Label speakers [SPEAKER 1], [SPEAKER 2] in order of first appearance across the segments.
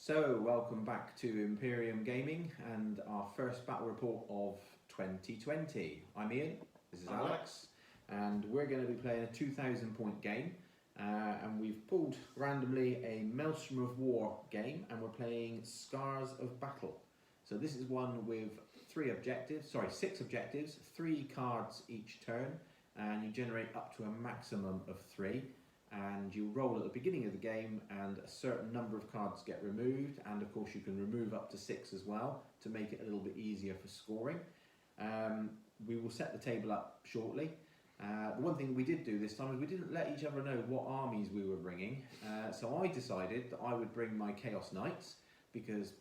[SPEAKER 1] So, welcome back to Imperium Gaming and our first battle report of 2020. I'm Ian, this is Alex, and we're going to be playing a 2,000 point game. And we've pulled randomly a Maelstrom of War game, and we're playing Scars of Battle. So this is one with six objectives, 3 cards each turn, and you generate up to a maximum of 3. And you roll at the beginning of the game and a certain number of cards get removed, and of course you can remove up to 6 as well to make it a little bit easier for scoring. We will set the table up shortly. The one thing we did do this time is we didn't let each other know what armies we were bringing, so I decided that I would bring my Chaos Knights because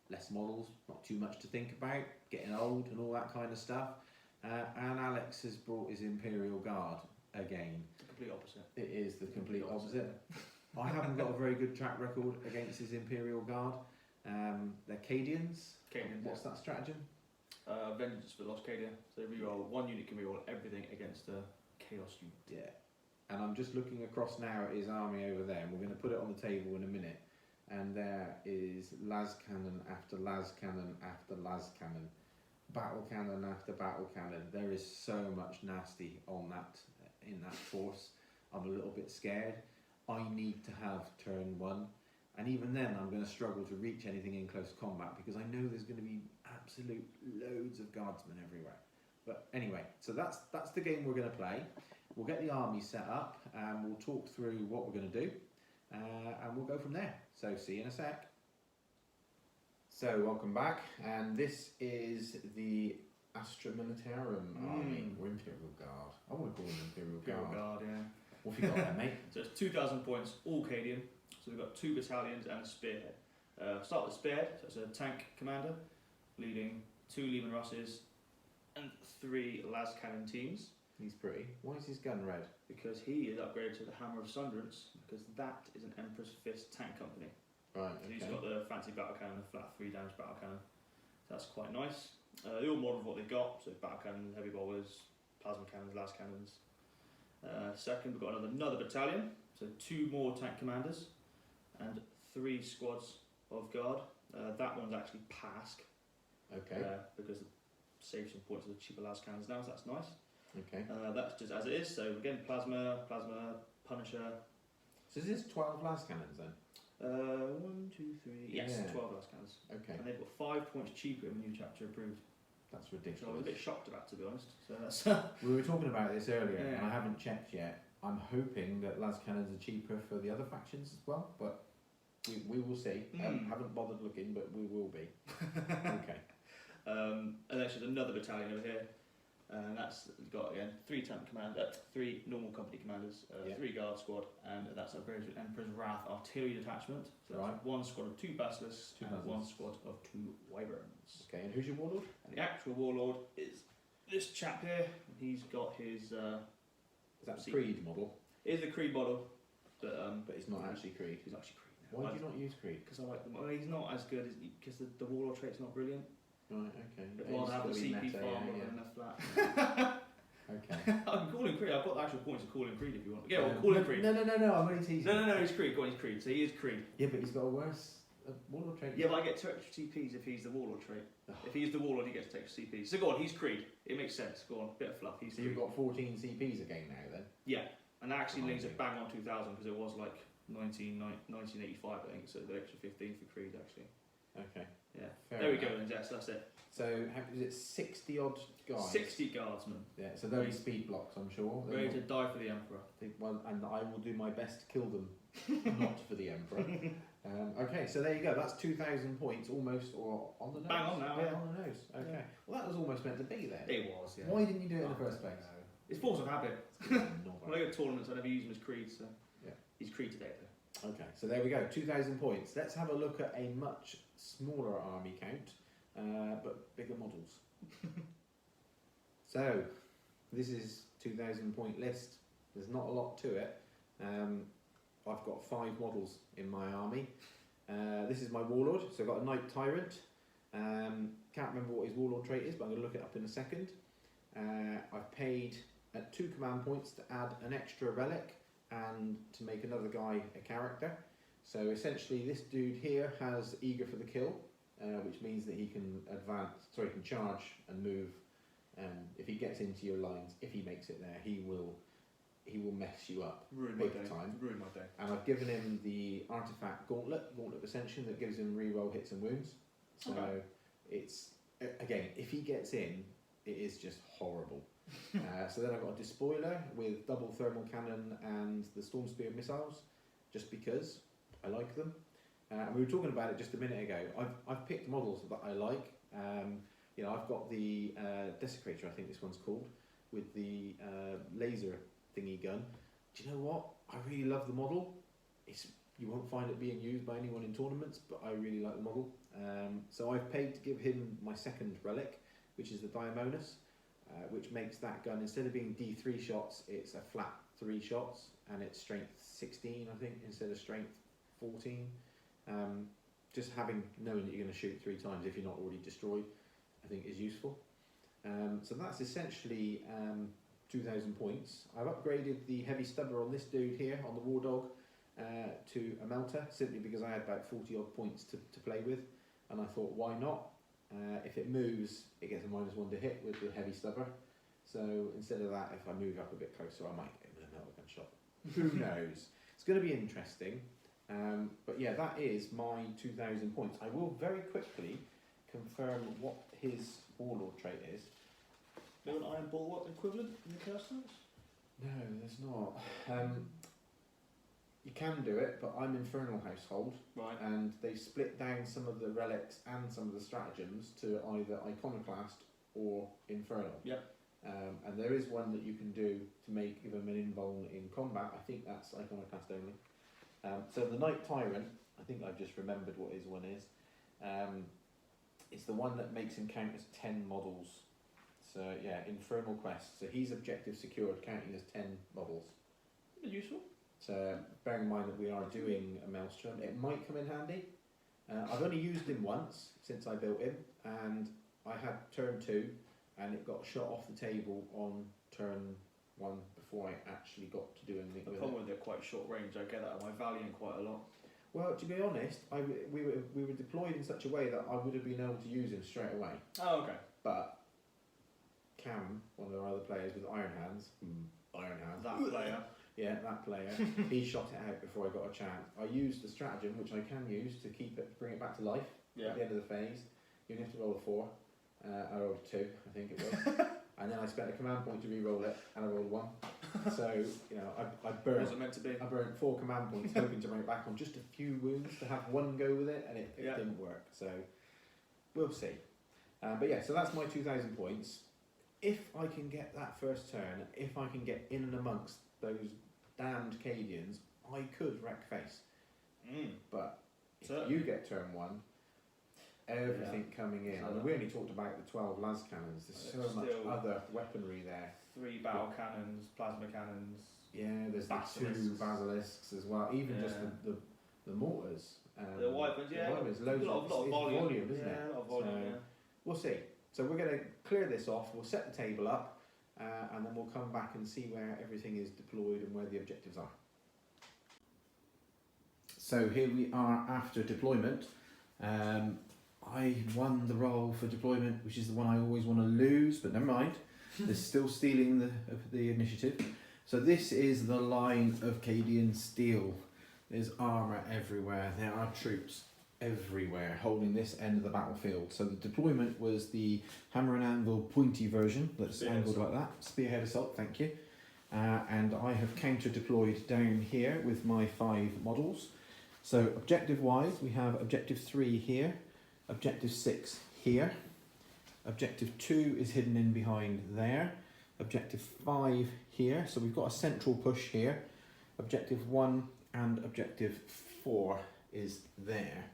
[SPEAKER 1] less models, not too much to think about, getting old and all that kind of stuff, and Alex has brought his Imperial Guard again.
[SPEAKER 2] The complete opposite.
[SPEAKER 1] It is the complete opposite. I haven't got a very good track record against his Imperial Guard. They're Cadians. What's that stratagem?
[SPEAKER 2] Vengeance for Lost Cadia. So reroll one unit can reroll everything against a Chaos unit.
[SPEAKER 1] Yeah. And I'm just looking across now at his army over there, and we're going to put it on the table in a minute. And there is las cannon after las cannon after las cannon, battle cannon after battle cannon. There is so much nasty on that. In that force, I'm a little bit scared. I need to have turn 1, and even then I'm going to struggle to reach anything in close combat because I know there's going to be absolute loads of guardsmen everywhere. But anyway, so that's the game we're going to play. We'll get the army set up and we'll talk through what we're going to do, and we'll go from there. So see you in a sec. So welcome back, and this is the Astra Militarum army, or Imperial Guard. I want to call them Imperial Guard.
[SPEAKER 2] Yeah.
[SPEAKER 1] What have you got there, mate?
[SPEAKER 2] So it's 2,000 points, all Cadian. So we've got 2 battalions and a spearhead. Start with spearhead, so it's a tank commander, leading 2 Lehman Russes and 3 las cannon teams.
[SPEAKER 1] He's pretty. Why is his gun red?
[SPEAKER 2] Because he is upgraded to the Hammer of Sunderance, because that is an Emperor's Fist tank company.
[SPEAKER 1] Right,
[SPEAKER 2] So he's got the fancy battle cannon, the flat 3 damage battle cannon. So that's quite nice. They all model what they've got, so battle cannons, heavy bowlers, plasma cannons, las cannons. Second, we've got another battalion, so 2 more tank commanders and 3 squads of guard. That one's actually Pask, because it saves some points with the cheaper las cannons now, so that's nice.
[SPEAKER 1] Okay.
[SPEAKER 2] That's just as it is, so again, plasma, Punisher.
[SPEAKER 1] So is this 12 las cannons then?
[SPEAKER 2] 1, 2, 3, yes,
[SPEAKER 1] Yeah.
[SPEAKER 2] 12 las cannons.
[SPEAKER 1] Okay.
[SPEAKER 2] And they've got 5 points cheaper in the new chapter approved.
[SPEAKER 1] That's
[SPEAKER 2] Which I was a
[SPEAKER 1] ridiculous.
[SPEAKER 2] bit shocked about, to be honest. So that's
[SPEAKER 1] We were talking about this earlier,
[SPEAKER 2] Yeah.
[SPEAKER 1] and I haven't checked yet. I'm hoping that las cannons are cheaper for the other factions as well, but we will see. Haven't bothered looking, but we will be. Okay.
[SPEAKER 2] and then there's another battalion over here, and that's got again 3 tank commander, 3 normal company commanders, 3 guard squad, and that's upgraded to Emperor's Wrath artillery detachment. So that's 1 squad of 2 basilisks and 1 squad of 2 wyverns.
[SPEAKER 1] Okay, and who's your warlord?
[SPEAKER 2] And the actual warlord is this chap here. He's got his.
[SPEAKER 1] Is that Creed model?
[SPEAKER 2] It is the Creed model, but
[SPEAKER 1] But it's not actually Creed.
[SPEAKER 2] he's actually Creed.
[SPEAKER 1] Why do you not use Creed?
[SPEAKER 2] Because I like them. Well, he's not as good as because the warlord trait's not brilliant.
[SPEAKER 1] Right, okay.
[SPEAKER 2] I'd rather have the
[SPEAKER 1] It's
[SPEAKER 2] CP
[SPEAKER 1] meta,
[SPEAKER 2] farm
[SPEAKER 1] yeah,
[SPEAKER 2] than a flat.
[SPEAKER 1] Okay.
[SPEAKER 2] I'm calling Creed. I've got the actual points of calling Creed if you want. Yeah, well, calling Creed.
[SPEAKER 1] No, I'm only teasing.
[SPEAKER 2] No, he's Creed. Go on, he's Creed. So he is Creed.
[SPEAKER 1] Yeah, but he's got a worse warlord trait.
[SPEAKER 2] Yeah, but I get 2 extra CPs if he's the warlord trait. If he's the warlord, he gets to take CPs. So go on, he's Creed. It makes sense. Go on, bit of fluff. He's
[SPEAKER 1] So you've got 14 CPs again now then?
[SPEAKER 2] Yeah, and that actually links it bang on 2000 because it was like 1985, I think. So the extra 15 for Creed actually.
[SPEAKER 1] Okay.
[SPEAKER 2] Yeah.
[SPEAKER 1] Fair
[SPEAKER 2] there we
[SPEAKER 1] enough.
[SPEAKER 2] go then, Jess. That's it.
[SPEAKER 1] So is it 60 odd guys?
[SPEAKER 2] 60 guardsmen.
[SPEAKER 1] Yeah, so they'll be speed blocks, I'm sure.
[SPEAKER 2] Ready to die for the Emperor.
[SPEAKER 1] Well, and I will do my best to kill them, not for the Emperor. Okay, so there you go. That's 2,000 points, almost, or on the nose.
[SPEAKER 2] Bang on now.
[SPEAKER 1] Yeah, on the nose. Okay.
[SPEAKER 2] Yeah.
[SPEAKER 1] Well, that was almost meant to be there.
[SPEAKER 2] It was, yeah.
[SPEAKER 1] Why didn't you do it in the first place?
[SPEAKER 2] It's force of habit.
[SPEAKER 1] Not
[SPEAKER 2] When I go to tournaments, I never use him as Creed, so
[SPEAKER 1] Yeah.
[SPEAKER 2] he's Creed today, though.
[SPEAKER 1] Okay, so there we go. 2,000 points. Let's have a look at a much smaller army count, but bigger models. So, this is 2,000 point list. There's not a lot to it. I've got 5 models in my army. This is my warlord, so I've got a Knight Tyrant. Can't remember what his warlord trait is, but I'm going to look it up in a second. I've paid at 2 command points to add an extra relic and to make another guy a character. So essentially this dude here has eager for the kill, which means that he can can charge and move. If he gets into your lines, if he makes it there, he will mess you up big time.
[SPEAKER 2] Ruin my day.
[SPEAKER 1] And I've given him the artifact Gauntlet of Ascension, that gives him reroll hits and wounds. So it's, again, if he gets in, it is just horrible. So then I've got a Despoiler with double thermal cannon and the Storm Spear missiles, just because I like them. And we were talking about it just a minute ago. I've picked models that I like. I've got the Desecrator, I think this one's called, with the laser thingy gun. Do you know what? I really love the model. You won't find it being used by anyone in tournaments, but I really like the model. So I've paid to give him my second relic, which is the Diamonus, which makes that gun, instead of being D3 shots, it's a flat 3 shots, and it's strength 16, I think, instead of strength 14. Just knowing that you're going to shoot 3 times if you're not already destroyed, I think is useful. So that's essentially 2,000 points. I've upgraded the heavy stubber on this dude here, on the War Dog, to a melter, simply because I had about 40 odd points to play with, and I thought, why not? If it moves, it gets a -1 to hit with the heavy stubber. So instead of that, if I move up a bit closer, I might get with a melter gun shot. Who knows? It's going to be interesting. But yeah, that is my 2,000 points. I will very quickly confirm what his Warlord trait is.
[SPEAKER 2] No an Iron Bulwark equivalent in the curse notes?
[SPEAKER 1] No, there's not. You can do it, but I'm Infernal Household,
[SPEAKER 2] right,
[SPEAKER 1] and they split down some of the relics and some of the stratagems to either Iconoclast or Infernal.
[SPEAKER 2] Yep.
[SPEAKER 1] And there is one that you can do to give him an invuln in combat. I think that's Iconoclast only. So the Knight Tyrant, I think I've just remembered what his one is. It's the one that makes him count as 10 models. So yeah, Infernal Quest. So he's objective secured, counting as 10 models.
[SPEAKER 2] Useful.
[SPEAKER 1] So bearing in mind that we are doing a Maelstrom, it might come in handy. I've only used him once since I built him, and I had turn 2, and it got shot off the table on turn 1 before I actually got to do anything with it.
[SPEAKER 2] The problem with they're quite short range, I get that, and I value him quite a lot.
[SPEAKER 1] Well, to be honest, we were deployed in such a way that I would have been able to use him straight away.
[SPEAKER 2] Oh, okay.
[SPEAKER 1] But Cam, one of our other players with Iron Hands,
[SPEAKER 2] That player.
[SPEAKER 1] Yeah, that player. He shot it out before I got a chance. I used the stratagem, which I can use to bring it back to life at the end of the phase. You only have to roll a 4. I rolled a 2, I think it was. And then I spent a command point to re-roll it, and I rolled 1. So, I burnt.
[SPEAKER 2] Was it meant to be?
[SPEAKER 1] I burnt 4 command points, hoping to bring it back on just a few wounds to have 1 go with it, and it didn't work. So, we'll see. But yeah, so that's my 2,000 points. If I can get that first turn, if I can get in and amongst those damned Cadians, I could wreck face. But if you get turn 1, everything coming in. And we only talked about the 12 las cannons. There's so much other weaponry there.
[SPEAKER 2] 3 battle cannons, plasma cannons.
[SPEAKER 1] Yeah, there's the 2 basilisks as well. Even just the mortars.
[SPEAKER 2] The wyverns,
[SPEAKER 1] loads
[SPEAKER 2] a lot of
[SPEAKER 1] volume, isn't it?
[SPEAKER 2] Yeah, a lot of volume,
[SPEAKER 1] We'll see. So we're going to clear this off. We'll set the table up. And then we'll come back and see where everything is deployed and where the objectives are. So here we are after deployment. I won the roll for deployment, which is the one I always want to lose, but never mind. They're still stealing the initiative. So this is the line of Cadian steel. There's armour everywhere. There are troops everywhere holding this end of the battlefield. So the deployment was the hammer and anvil pointy version that's angled like that. Spearhead assault, thank you. And I have counter deployed down here with my 5 models. So objective wise, we have objective 3 here, objective 6 here, objective 2 is hidden in behind there, objective 5 here, so we've got a central push here, objective 1 and objective 4 is there.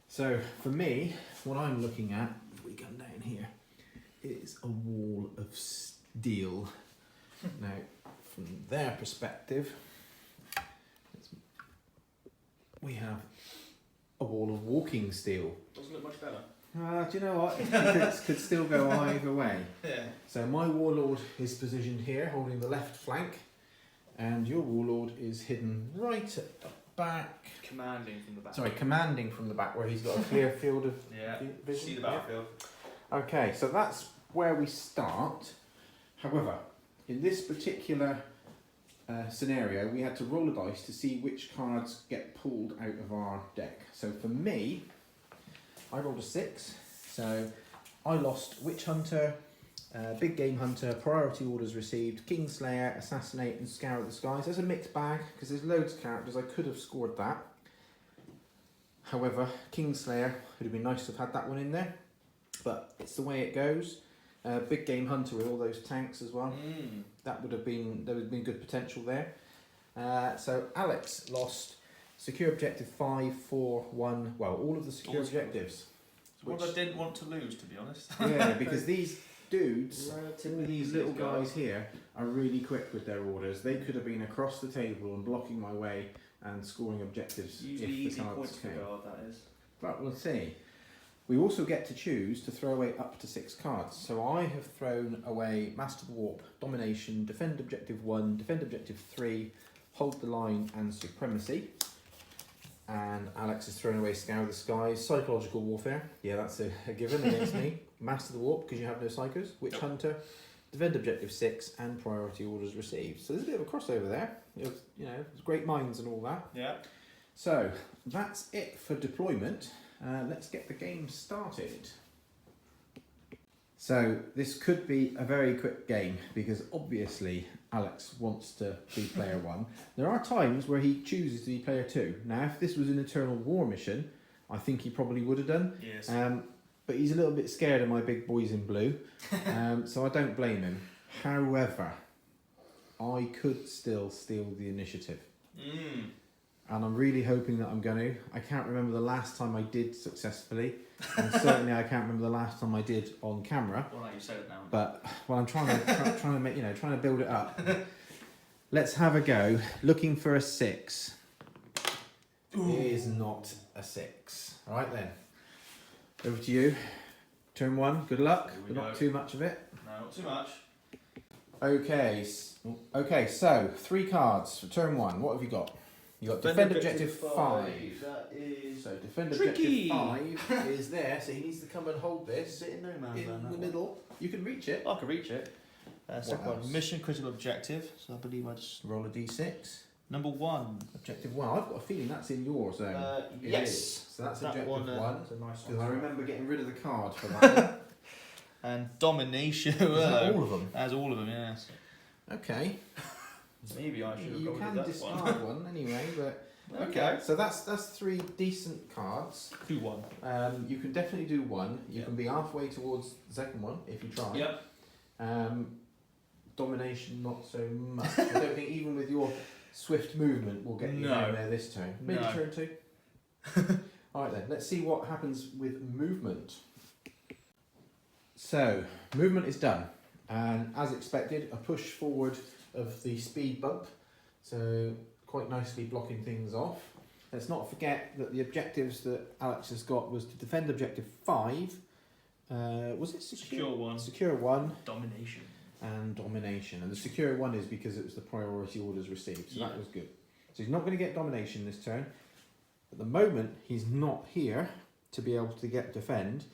[SPEAKER 1] So for me, what I'm looking at, if we come down here, is a wall of steel. Now, from their perspective, we have a wall of walking steel.
[SPEAKER 2] Doesn't look much better.
[SPEAKER 1] Do you know what? It could still go either way.
[SPEAKER 2] Yeah.
[SPEAKER 1] So my warlord is positioned here, holding the left flank, and your warlord is hidden right back.
[SPEAKER 2] Commanding from the back.
[SPEAKER 1] Sorry, commanding from the back, where he's got a clear field of
[SPEAKER 2] Yeah.
[SPEAKER 1] vision.
[SPEAKER 2] See the battlefield.
[SPEAKER 1] Yeah. Okay, so that's where we start. However, in this particular scenario, we had to roll a dice to see which cards get pulled out of our deck. So for me, I rolled a 6. So I lost Witch Hunter, Big Game Hunter, Priority Orders Received, Kingslayer, Assassinate and Scour the Skies. There's a mixed bag because there's loads of characters. I could have scored that. However, Kingslayer, it would have been nice to have had that one in there. But it's the way it goes. Big Game Hunter with all those tanks as well. That would have been, there would have been good potential there. So Alex lost Secure Objective 5, 4, 1, well, all of the secure objectives.
[SPEAKER 2] What I didn't want to lose, to be honest.
[SPEAKER 1] Yeah, because these dudes, these little guys here, are really quick with their orders. They could have been across the table and blocking my way and scoring objectives.
[SPEAKER 2] Usually
[SPEAKER 1] if
[SPEAKER 2] easy
[SPEAKER 1] the cards
[SPEAKER 2] points for
[SPEAKER 1] came.
[SPEAKER 2] guard, that is.
[SPEAKER 1] But we'll see. We also get to choose to throw away up to 6 cards. So I have thrown away Master the Warp, Domination, Defend Objective 1, Defend Objective 3, Hold the Line and Supremacy. And Alex has thrown away Scour the Skies, Psychological Warfare, yeah, that's a given against me. Master the Warp, because you have no psychos, Witch Hunter, Defend Objective 6 and Priority Orders Received. So there's a bit of a crossover there. It was, you know, it's great minds and all that.
[SPEAKER 2] Yeah.
[SPEAKER 1] So that's it for deployment. Let's get the game started. So this could be a very quick game because obviously Alex wants to be player 1. There are times where he chooses to be player 2. Now if this was an Eternal War mission, I think he probably would have done.
[SPEAKER 2] Yes.
[SPEAKER 1] But he's a little bit scared of my big boys in blue, so I don't blame him. However, I could still steal the initiative. And I'm really hoping that I'm going to. I can't remember the last time I did successfully, and certainly I can't remember the last time I did on camera.
[SPEAKER 2] Well, like you said it now.
[SPEAKER 1] But well, I'm trying to make, trying to build it up. Let's have a go. Looking for a 6. Ooh. It is not a 6. All right then. Over to you. Turn 1. Good luck. But not too much of it.
[SPEAKER 2] No, not too much.
[SPEAKER 1] Okay. Okay. So 3 cards for turn 1. What have you got? You got Defend Objective 5.
[SPEAKER 2] That is
[SPEAKER 1] so Defend
[SPEAKER 2] tricky.
[SPEAKER 1] Objective 5 is there, so he needs to come and hold this
[SPEAKER 2] in no man's
[SPEAKER 1] in
[SPEAKER 2] land,
[SPEAKER 1] the middle. You can reach it.
[SPEAKER 2] I can reach it. Second
[SPEAKER 1] else?
[SPEAKER 2] one, mission critical objective. So I believe I just
[SPEAKER 1] Roll a d6.
[SPEAKER 2] number 1.
[SPEAKER 1] Objective 1. I've got a feeling that's in your zone. It
[SPEAKER 2] Yes.
[SPEAKER 1] is. So that's
[SPEAKER 2] that
[SPEAKER 1] Objective
[SPEAKER 2] one.
[SPEAKER 1] 1.
[SPEAKER 2] That's a nice
[SPEAKER 1] Because
[SPEAKER 2] one.
[SPEAKER 1] I remember getting rid of the card for that one.
[SPEAKER 2] And domination.
[SPEAKER 1] Is that all of them?
[SPEAKER 2] That's all of them. Yes.
[SPEAKER 1] Okay.
[SPEAKER 2] Maybe I should have
[SPEAKER 1] You
[SPEAKER 2] gone
[SPEAKER 1] can
[SPEAKER 2] with that
[SPEAKER 1] discard one anyway, but
[SPEAKER 2] Okay.
[SPEAKER 1] So that's 3 decent cards.
[SPEAKER 2] Do one.
[SPEAKER 1] You can definitely do 1. You
[SPEAKER 2] Yep.
[SPEAKER 1] can be halfway towards the second one if you try.
[SPEAKER 2] Yep.
[SPEAKER 1] Domination, not so much. I don't think even with your swift movement we'll get you
[SPEAKER 2] No.
[SPEAKER 1] down there this turn. Maybe
[SPEAKER 2] No.
[SPEAKER 1] turn 2. Alright then, let's see what happens with movement. So, movement is done. And as expected, a push forward of the speed bump. So, quite nicely blocking things off. Let's not forget that the objectives that Alex has got was to defend Objective 5. Was it
[SPEAKER 2] Secure 1.
[SPEAKER 1] Secure 1.
[SPEAKER 2] Domination.
[SPEAKER 1] And domination, and the secure 1 is because it was the priority orders received, so
[SPEAKER 2] Yeah.
[SPEAKER 1] that was good. So he's not going to get domination this turn. At the moment, he's not here to be able to get defend,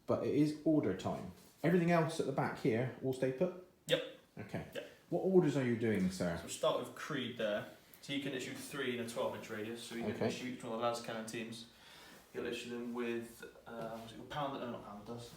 [SPEAKER 1] but it is order time. Everything else at the back here will stay put?
[SPEAKER 2] Yep.
[SPEAKER 1] Okay.
[SPEAKER 2] Yep.
[SPEAKER 1] What orders are you doing, sir?
[SPEAKER 2] So we'll start with Creed there. So you can issue 3 in a 12-inch radius. So you can
[SPEAKER 1] Okay.
[SPEAKER 2] issue each one of the lads cannon teams. You'll issue them with pound. No, not pound dust.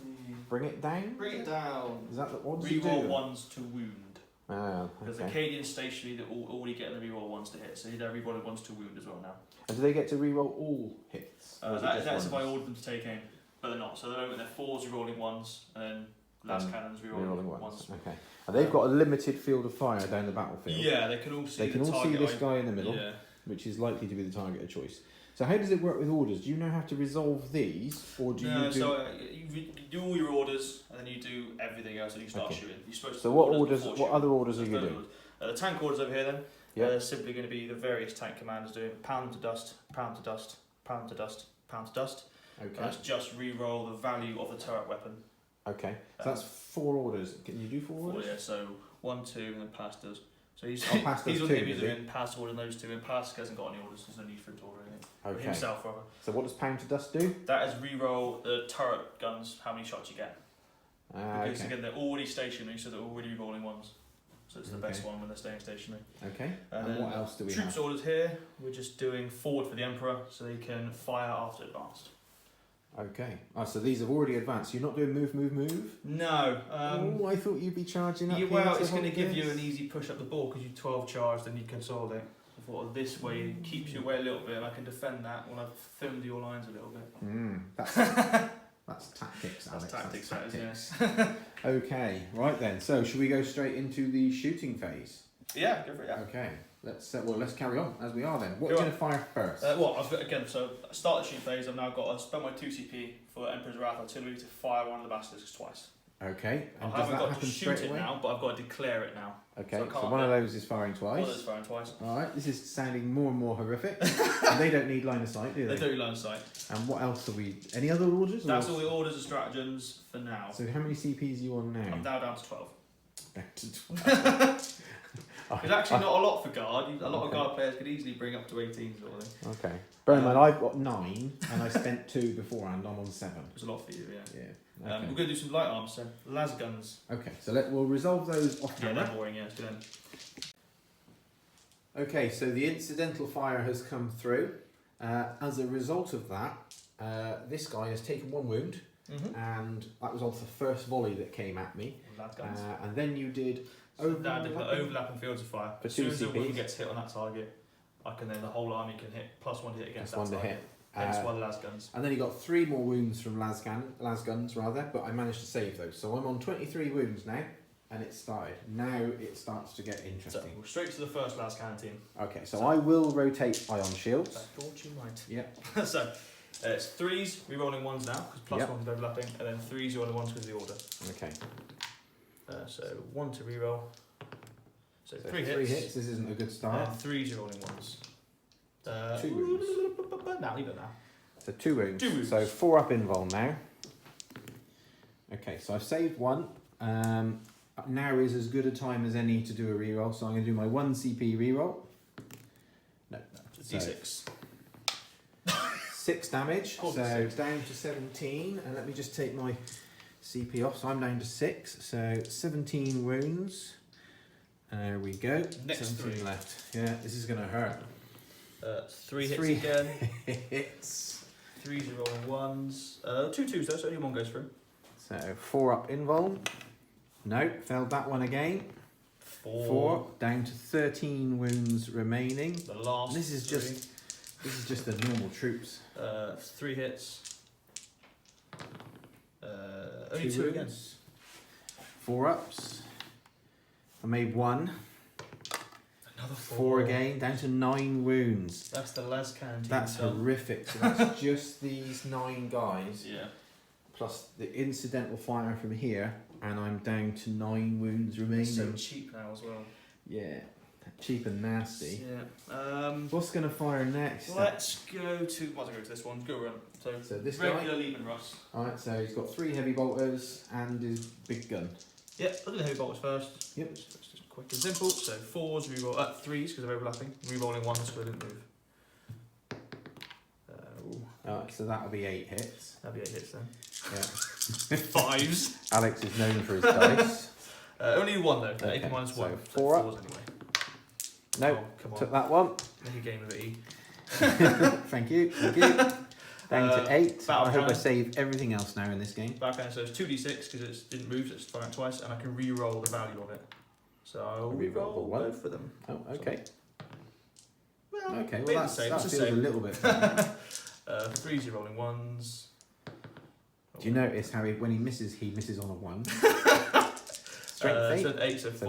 [SPEAKER 1] Bring it down?
[SPEAKER 2] Bring it down.
[SPEAKER 1] Is that what do you
[SPEAKER 2] Reroll
[SPEAKER 1] do?
[SPEAKER 2] 1s to wound.
[SPEAKER 1] Oh,
[SPEAKER 2] Because
[SPEAKER 1] okay.
[SPEAKER 2] Acadian stationary that already get the reroll 1s to hit. So they're rerolling 1s to wound as well now.
[SPEAKER 1] And do they get to reroll all hits? Or is it just
[SPEAKER 2] That's if I
[SPEAKER 1] ones?
[SPEAKER 2] order them to take aim. But they're not. So at the moment they're 4s rerolling 1s and then last cannons
[SPEAKER 1] Rerolling
[SPEAKER 2] rerolling
[SPEAKER 1] ones.
[SPEAKER 2] 1s.
[SPEAKER 1] Okay. And they've got a limited field of fire down the battlefield.
[SPEAKER 2] Yeah, they can all see
[SPEAKER 1] They can
[SPEAKER 2] the
[SPEAKER 1] all see
[SPEAKER 2] target.
[SPEAKER 1] this guy in the middle.
[SPEAKER 2] Yeah.
[SPEAKER 1] Which is likely to be the target of choice. So how does it work with orders? Do you know how to resolve these, or do
[SPEAKER 2] No,
[SPEAKER 1] you do...
[SPEAKER 2] so you do all your orders and then you do everything else and you start
[SPEAKER 1] Okay.
[SPEAKER 2] shooting. You're supposed to
[SPEAKER 1] So
[SPEAKER 2] do
[SPEAKER 1] what
[SPEAKER 2] orders
[SPEAKER 1] orders?
[SPEAKER 2] before
[SPEAKER 1] What
[SPEAKER 2] shooting.
[SPEAKER 1] other orders are
[SPEAKER 2] So
[SPEAKER 1] you
[SPEAKER 2] those
[SPEAKER 1] doing?
[SPEAKER 2] orders. The tank orders over here then.
[SPEAKER 1] Yeah.
[SPEAKER 2] They're simply going to be the various tank commanders doing pound to dust, pound to dust, pound to dust, pound to dust.
[SPEAKER 1] Okay.
[SPEAKER 2] That's just re-roll the value of the turret weapon.
[SPEAKER 1] Okay. So that's 4 orders. Can you do 4 orders?
[SPEAKER 2] Yeah, so 1, 2, and then pastors. So he's
[SPEAKER 1] Paz does
[SPEAKER 2] he's on
[SPEAKER 1] two,
[SPEAKER 2] the
[SPEAKER 1] does
[SPEAKER 2] Imperium
[SPEAKER 1] he?
[SPEAKER 2] and Paz ordering those two, and Paz hasn't got any orders. There's no need for him to order anything.
[SPEAKER 1] Okay.
[SPEAKER 2] Himself, rather.
[SPEAKER 1] So what does Pound to Dust do?
[SPEAKER 2] That is re-roll the turret guns. How many shots you get? Because again, they're already stationary, so they're already re-rolling ones. So it's the best one when they're staying stationary.
[SPEAKER 1] Okay. And what else do we have?
[SPEAKER 2] Troops orders here. We're just doing forward for the Emperor, so they can fire after advanced.
[SPEAKER 1] Okay. Oh, so these have already advanced. You're not doing move?
[SPEAKER 2] No.
[SPEAKER 1] Oh, I thought you'd be charging up.
[SPEAKER 2] Well, it's going to give you an easy push up the ball because you 12 charged and you consolidate. I thought this way it keeps you away a little bit, and I can defend that when I've thinned your lines a little bit.
[SPEAKER 1] That's tactics, Alex.
[SPEAKER 2] That's tactics, that is, yes.
[SPEAKER 1] Okay, right then. So, should we go straight into the shooting phase?
[SPEAKER 2] Yeah, go for it. Yeah.
[SPEAKER 1] Okay. Let's carry on as we are then. What are you going to fire first?
[SPEAKER 2] I've got again. So start the shoot phase. I've now got to spend my 2 CP for Emperor's Wrath Artillery to fire one of the basilisks twice.
[SPEAKER 1] Okay.
[SPEAKER 2] And I haven't got to shoot it now, but I've got to declare it now.
[SPEAKER 1] Okay. So one of those is firing twice.
[SPEAKER 2] One of those firing twice.
[SPEAKER 1] All right. This is sounding more and more horrific. And they don't need line of sight, do they?
[SPEAKER 2] They do line of sight.
[SPEAKER 1] And what else are we? Any other orders?
[SPEAKER 2] That's all the orders and stratagems for now.
[SPEAKER 1] So how many CPs are you on now?
[SPEAKER 2] I'm now down to 12.
[SPEAKER 1] Back to 12.
[SPEAKER 2] It's actually not a lot for guard. A lot of guard players could easily bring up to 18 sort of thing.
[SPEAKER 1] Okay. Bear in mind, I've got 9 and I spent 2 beforehand. I'm on 7.
[SPEAKER 2] It's a lot for you, yeah.
[SPEAKER 1] Yeah. Okay.
[SPEAKER 2] We're going to do some light arms, so las guns.
[SPEAKER 1] Okay, so we'll resolve those off camera.
[SPEAKER 2] Yeah, they're boring, yeah, it's good.
[SPEAKER 1] Okay, so the incidental fire has come through. As a result of that, this guy has taken 1 wound, and that was off the first volley that came at me.
[SPEAKER 2] Las guns.
[SPEAKER 1] And then you did
[SPEAKER 2] overlapping fields of fire.
[SPEAKER 1] For
[SPEAKER 2] as soon as the
[SPEAKER 1] CPs.
[SPEAKER 2] wound gets hit on that target, I can then the whole army can hit +1 hit against
[SPEAKER 1] Plus
[SPEAKER 2] that
[SPEAKER 1] 1 to
[SPEAKER 2] target.
[SPEAKER 1] hit.
[SPEAKER 2] Hence why the las guns.
[SPEAKER 1] And then he got 3 more wounds from las guns, but I managed to save those. So I'm on 23 wounds now, and it started. Now it starts to get interesting.
[SPEAKER 2] So we're straight to the first las cannon team.
[SPEAKER 1] Okay, so I will rotate ion shields.
[SPEAKER 2] I thought you might.
[SPEAKER 1] Yep.
[SPEAKER 2] So it's 3s, re-rolling 1s now, because +1 is overlapping, and then 3s re-rolling 1s because of the order.
[SPEAKER 1] Okay.
[SPEAKER 2] So 1 to re-roll. So 3 hits.
[SPEAKER 1] 3 hits, this isn't a good start.
[SPEAKER 2] And 3s re-rolling 1s.
[SPEAKER 1] 2 wounds.
[SPEAKER 2] Now, leave it now.
[SPEAKER 1] So 2 wounds.
[SPEAKER 2] 2 wounds.
[SPEAKER 1] So 4 up invul now. Okay, so I've saved 1. Now is as good a time as any to do a reroll, so I'm going to do my 1 CP reroll. No.
[SPEAKER 2] So D6.
[SPEAKER 1] 6 damage,
[SPEAKER 2] Oh,
[SPEAKER 1] so
[SPEAKER 2] 6.
[SPEAKER 1] down to 17, and let me just take my CP off, so I'm down to 6, so 17 wounds. There we go.
[SPEAKER 2] Next
[SPEAKER 1] 17
[SPEAKER 2] 3
[SPEAKER 1] left. Yeah, this is going to hurt.
[SPEAKER 2] 3 hits
[SPEAKER 1] 3
[SPEAKER 2] again.
[SPEAKER 1] hits.
[SPEAKER 2] 3s rolling 1s. 2 2s though, so only 1 goes through.
[SPEAKER 1] So 4 up invul. No, failed that one again. 4 down to 13 wounds remaining.
[SPEAKER 2] The last.
[SPEAKER 1] This is just the normal troops.
[SPEAKER 2] 3 hits. Only 2 again.
[SPEAKER 1] 4 ups. I made 1.
[SPEAKER 2] Another
[SPEAKER 1] 4 again, down to 9 wounds.
[SPEAKER 2] That's the las cannon team.
[SPEAKER 1] That's horrific. So that's just these 9 guys.
[SPEAKER 2] Yeah.
[SPEAKER 1] Plus the incidental fire from here, and I'm down to 9 wounds remaining.
[SPEAKER 2] It's so cheap now as well.
[SPEAKER 1] Yeah, cheap and nasty.
[SPEAKER 2] Yeah.
[SPEAKER 1] What's going to fire next?
[SPEAKER 2] Let's go to. Might as well go to this one. Go run.
[SPEAKER 1] So this guy.
[SPEAKER 2] Regular Lehman Russ.
[SPEAKER 1] Alright, so he's got 3 heavy bolters and his big gun.
[SPEAKER 2] Yep. I'll do the heavy bolters first.
[SPEAKER 1] Yep.
[SPEAKER 2] It's just quick and simple. So 4s reroll. 3s because they're overlapping. Rerolling 1s because they didn't move.
[SPEAKER 1] Alright, so that'll be 8 hits.
[SPEAKER 2] That'll be 8 hits then.
[SPEAKER 1] Yeah.
[SPEAKER 2] 5s.
[SPEAKER 1] Alex is known for his dice.
[SPEAKER 2] Only 1 though.
[SPEAKER 1] Okay,
[SPEAKER 2] 8 minus 1.
[SPEAKER 1] so 4 up.
[SPEAKER 2] 4s anyway.
[SPEAKER 1] Nope,
[SPEAKER 2] Come on.
[SPEAKER 1] took that one.
[SPEAKER 2] Make a game of it, E.
[SPEAKER 1] Thank you. Down to 8.
[SPEAKER 2] battle
[SPEAKER 1] I hope I
[SPEAKER 2] cannon.
[SPEAKER 1] save everything else now in this game.
[SPEAKER 2] Backhand, so it's 2d6 because it didn't move, so it's firing twice, and I can re-roll the value of it. So I'll
[SPEAKER 1] Re-roll the
[SPEAKER 2] re-roll
[SPEAKER 1] one?
[SPEAKER 2] both of them.
[SPEAKER 1] Oh, okay.
[SPEAKER 2] Well,
[SPEAKER 1] Okay,
[SPEAKER 2] maybe
[SPEAKER 1] well
[SPEAKER 2] the same,
[SPEAKER 1] that
[SPEAKER 2] it's the
[SPEAKER 1] feels a
[SPEAKER 2] same.
[SPEAKER 1] little bit better.
[SPEAKER 2] 3s you're rolling 1s.
[SPEAKER 1] Do you notice how when he misses on a 1? Strength 8.
[SPEAKER 2] So 8, so
[SPEAKER 1] So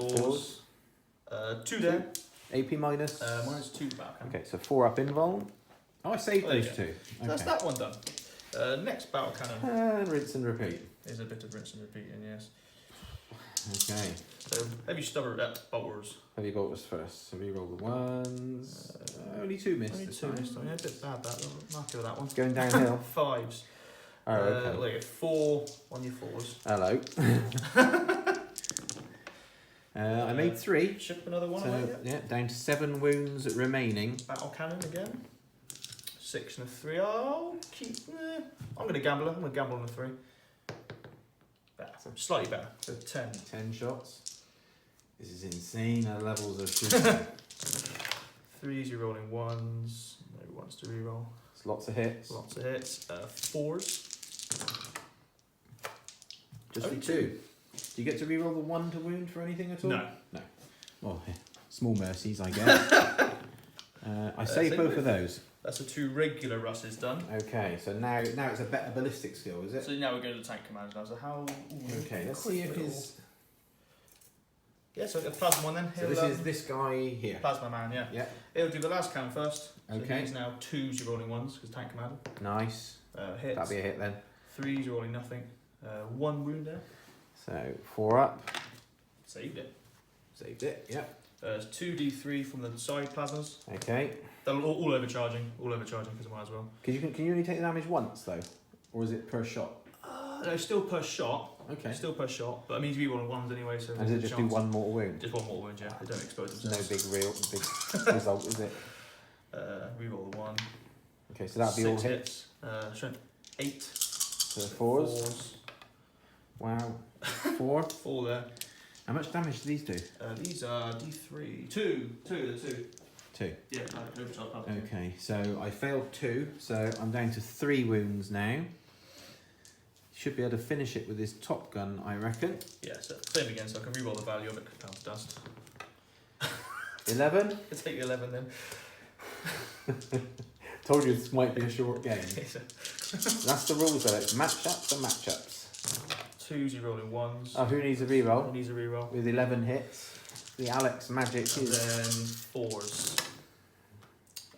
[SPEAKER 2] 4s. 2 there.
[SPEAKER 1] AP minus.
[SPEAKER 2] Minus 2 backhand.
[SPEAKER 1] Okay, so 4 up invul. Oh, I saved
[SPEAKER 2] There you
[SPEAKER 1] those
[SPEAKER 2] go.
[SPEAKER 1] 2.
[SPEAKER 2] So that's that one done. Next battle cannon
[SPEAKER 1] And rinse and repeat.
[SPEAKER 2] is a bit of rinse and repeating, yes.
[SPEAKER 1] Okay.
[SPEAKER 2] So heavy stubborn bolters.
[SPEAKER 1] Heavy bolters first. So we roll the 1s. Only 2 missed.
[SPEAKER 2] Only
[SPEAKER 1] this
[SPEAKER 2] 2
[SPEAKER 1] time.
[SPEAKER 2] missed. Yeah, a bit bad that. Mark with that one.
[SPEAKER 1] Going downhill.
[SPEAKER 2] 5s.
[SPEAKER 1] Oh, okay.
[SPEAKER 2] Like 4 on your 4s.
[SPEAKER 1] Hello. I made 3.
[SPEAKER 2] Ship another one
[SPEAKER 1] So,
[SPEAKER 2] away,
[SPEAKER 1] yeah, down to 7 wounds remaining.
[SPEAKER 2] Battle cannon again. 6 and a 3. Oh, keep. I'm going to gamble. I'm going to gamble on a 3. Better. Slightly better. So 10.
[SPEAKER 1] 10 shots. This is insane. Our levels of shooting.
[SPEAKER 2] 3s, you're rolling 1s. No 1s to reroll.
[SPEAKER 1] It's lots of hits.
[SPEAKER 2] Lots of hits. 4s.
[SPEAKER 1] Just
[SPEAKER 2] Only
[SPEAKER 1] the 2. Do you get to reroll the 1 to wound for anything at all?
[SPEAKER 2] No.
[SPEAKER 1] No. Well, small mercies, I guess. I saved both of those.
[SPEAKER 2] That's the 2 regular Russes done.
[SPEAKER 1] Okay, so now it's a better ballistic skill, is it?
[SPEAKER 2] So now we're going to the tank command now. So how?
[SPEAKER 1] Okay, let's see if his.
[SPEAKER 2] Yeah, so the plasma one then.
[SPEAKER 1] So this is this guy here.
[SPEAKER 2] Plasma man, yeah.
[SPEAKER 1] Yeah.
[SPEAKER 2] He'll do the last cannon first. So
[SPEAKER 1] Okay.
[SPEAKER 2] he's now 2s, you're rolling 1s because tank commander.
[SPEAKER 1] Nice.
[SPEAKER 2] Hits.
[SPEAKER 1] That'll be a hit then.
[SPEAKER 2] 3s, you're rolling nothing. 1 wound there.
[SPEAKER 1] So 4 up.
[SPEAKER 2] Saved it.
[SPEAKER 1] Saved it. Yep.
[SPEAKER 2] There's 2d3 from the side plasmas.
[SPEAKER 1] Okay.
[SPEAKER 2] They're all overcharging. All overcharging because I might as well.
[SPEAKER 1] Can you only take the damage once though, or is it per shot?
[SPEAKER 2] No, still per shot.
[SPEAKER 1] Okay.
[SPEAKER 2] Still per shot, but it means rerolling 1s anyway. So
[SPEAKER 1] And does it just do 1 more wound?
[SPEAKER 2] Just 1 more wound, yeah. They don't expose
[SPEAKER 1] No
[SPEAKER 2] themselves.
[SPEAKER 1] big result, is it?
[SPEAKER 2] Reroll the 1.
[SPEAKER 1] Okay, so that'll be all
[SPEAKER 2] 6
[SPEAKER 1] hits.
[SPEAKER 2] Strength 8.
[SPEAKER 1] So 4s. Wow. 4.
[SPEAKER 2] 4 there.
[SPEAKER 1] How much damage do these do?
[SPEAKER 2] These are d3. 2. 2.
[SPEAKER 1] 2.
[SPEAKER 2] Yeah, overcharge.
[SPEAKER 1] Okay, so I failed 2, so I'm down to 3 wounds now. Should be able to finish it with his top gun, I reckon.
[SPEAKER 2] Yeah, so same again, so I can reroll the value of it because pounds dust.
[SPEAKER 1] 11.
[SPEAKER 2] Let's take the 11 then.
[SPEAKER 1] Told you this might be a short game. That's the rules though, it's matchups and matchups.
[SPEAKER 2] 2s, you're rolling 1s.
[SPEAKER 1] Oh, who needs a reroll?
[SPEAKER 2] Who needs a reroll?
[SPEAKER 1] With 11 hits. The Alex magic
[SPEAKER 2] And
[SPEAKER 1] is.
[SPEAKER 2] then 4s.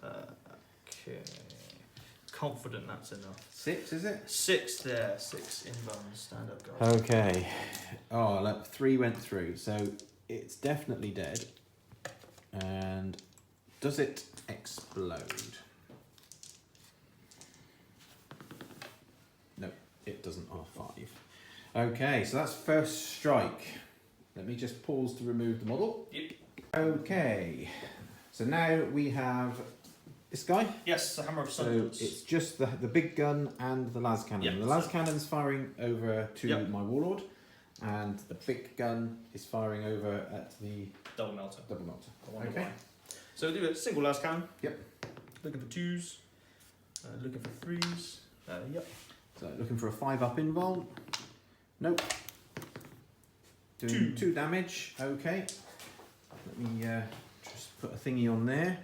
[SPEAKER 2] Okay. Confident that's enough.
[SPEAKER 1] 6, is it?
[SPEAKER 2] 6 there. 6 inbound. Stand up, guys.
[SPEAKER 1] Okay. Oh, look, 3 went through, so it's definitely dead. And does it explode? No, it doesn't. Oh, 5. Okay, so that's first strike. Let me just pause to remove the model.
[SPEAKER 2] Yep.
[SPEAKER 1] Okay, so now we have this guy.
[SPEAKER 2] Yes, the hammer of
[SPEAKER 1] So
[SPEAKER 2] sunderance.
[SPEAKER 1] it's just the big gun and the las cannon.
[SPEAKER 2] Yep.
[SPEAKER 1] The las cannon's firing over to
[SPEAKER 2] Yep.
[SPEAKER 1] my warlord, and the big gun is firing over at the
[SPEAKER 2] Double melter.
[SPEAKER 1] double melter.
[SPEAKER 2] I wonder
[SPEAKER 1] Okay.
[SPEAKER 2] why. So we'll do a single last cannon.
[SPEAKER 1] Yep.
[SPEAKER 2] Looking for 2s. Looking for 3s. Yep.
[SPEAKER 1] So looking for a 5 up invul. Nope. Doing
[SPEAKER 2] 2.
[SPEAKER 1] 2 damage. Okay. Let me just put a thingy on there.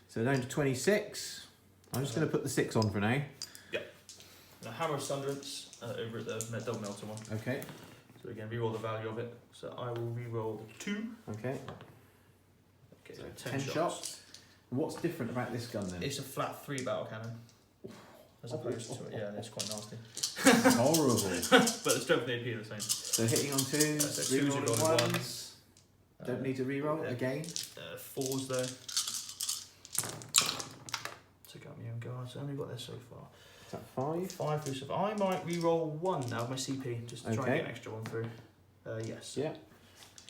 [SPEAKER 1] So down to 26. I'm just going to put the 6 on for now.
[SPEAKER 2] The hammer of sunderance over at the double melter one.
[SPEAKER 1] Okay.
[SPEAKER 2] So again, reroll the value of it. So I will reroll the 2.
[SPEAKER 1] Okay.
[SPEAKER 2] Okay,
[SPEAKER 1] So
[SPEAKER 2] so
[SPEAKER 1] 10 shots. What's different about this gun then?
[SPEAKER 2] It's a flat 3 battle cannon. As opposed to it, yeah, it's quite nasty.
[SPEAKER 1] Horrible.
[SPEAKER 2] But the strength and AP are the same.
[SPEAKER 1] So hitting on 2,
[SPEAKER 2] So 2s, you're
[SPEAKER 1] rerolling
[SPEAKER 2] rolling
[SPEAKER 1] 1s.
[SPEAKER 2] 1s.
[SPEAKER 1] Don't need to reroll
[SPEAKER 2] yeah.
[SPEAKER 1] again.
[SPEAKER 2] 4s though. Took out my own guard, so I only got there so far.
[SPEAKER 1] Is that 5?
[SPEAKER 2] 5 through 7. I might reroll 1 now with my CP, just to try and
[SPEAKER 1] Okay.
[SPEAKER 2] get an extra one through. Yes.
[SPEAKER 1] Yeah.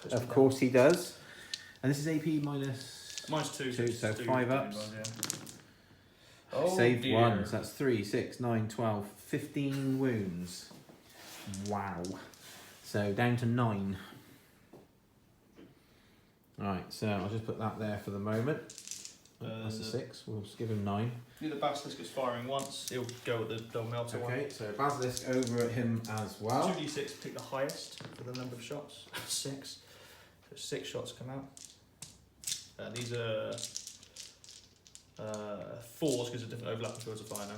[SPEAKER 2] Puts
[SPEAKER 1] Of
[SPEAKER 2] me down.
[SPEAKER 1] course he does. And this is AP minus.
[SPEAKER 2] Mine's 2,
[SPEAKER 1] Two,
[SPEAKER 2] it's
[SPEAKER 1] so
[SPEAKER 2] two
[SPEAKER 1] 5
[SPEAKER 2] two
[SPEAKER 1] ups.
[SPEAKER 2] inbound, yeah. Oh
[SPEAKER 1] Saved
[SPEAKER 2] dear.
[SPEAKER 1] 1. So that's 3, 6, 9, 12, 15 wounds. Wow. So down to 9. Right, so I'll just put that there for the moment. That's a 6. We'll just give him 9.
[SPEAKER 2] The basilisk is firing once, he'll go with the double melter one.
[SPEAKER 1] Okay, so Basilisk over at him as well.
[SPEAKER 2] 2d6, pick the highest for the number of shots. 6. So 6 shots come out. These are 4s because of different overlapping fields of fire now.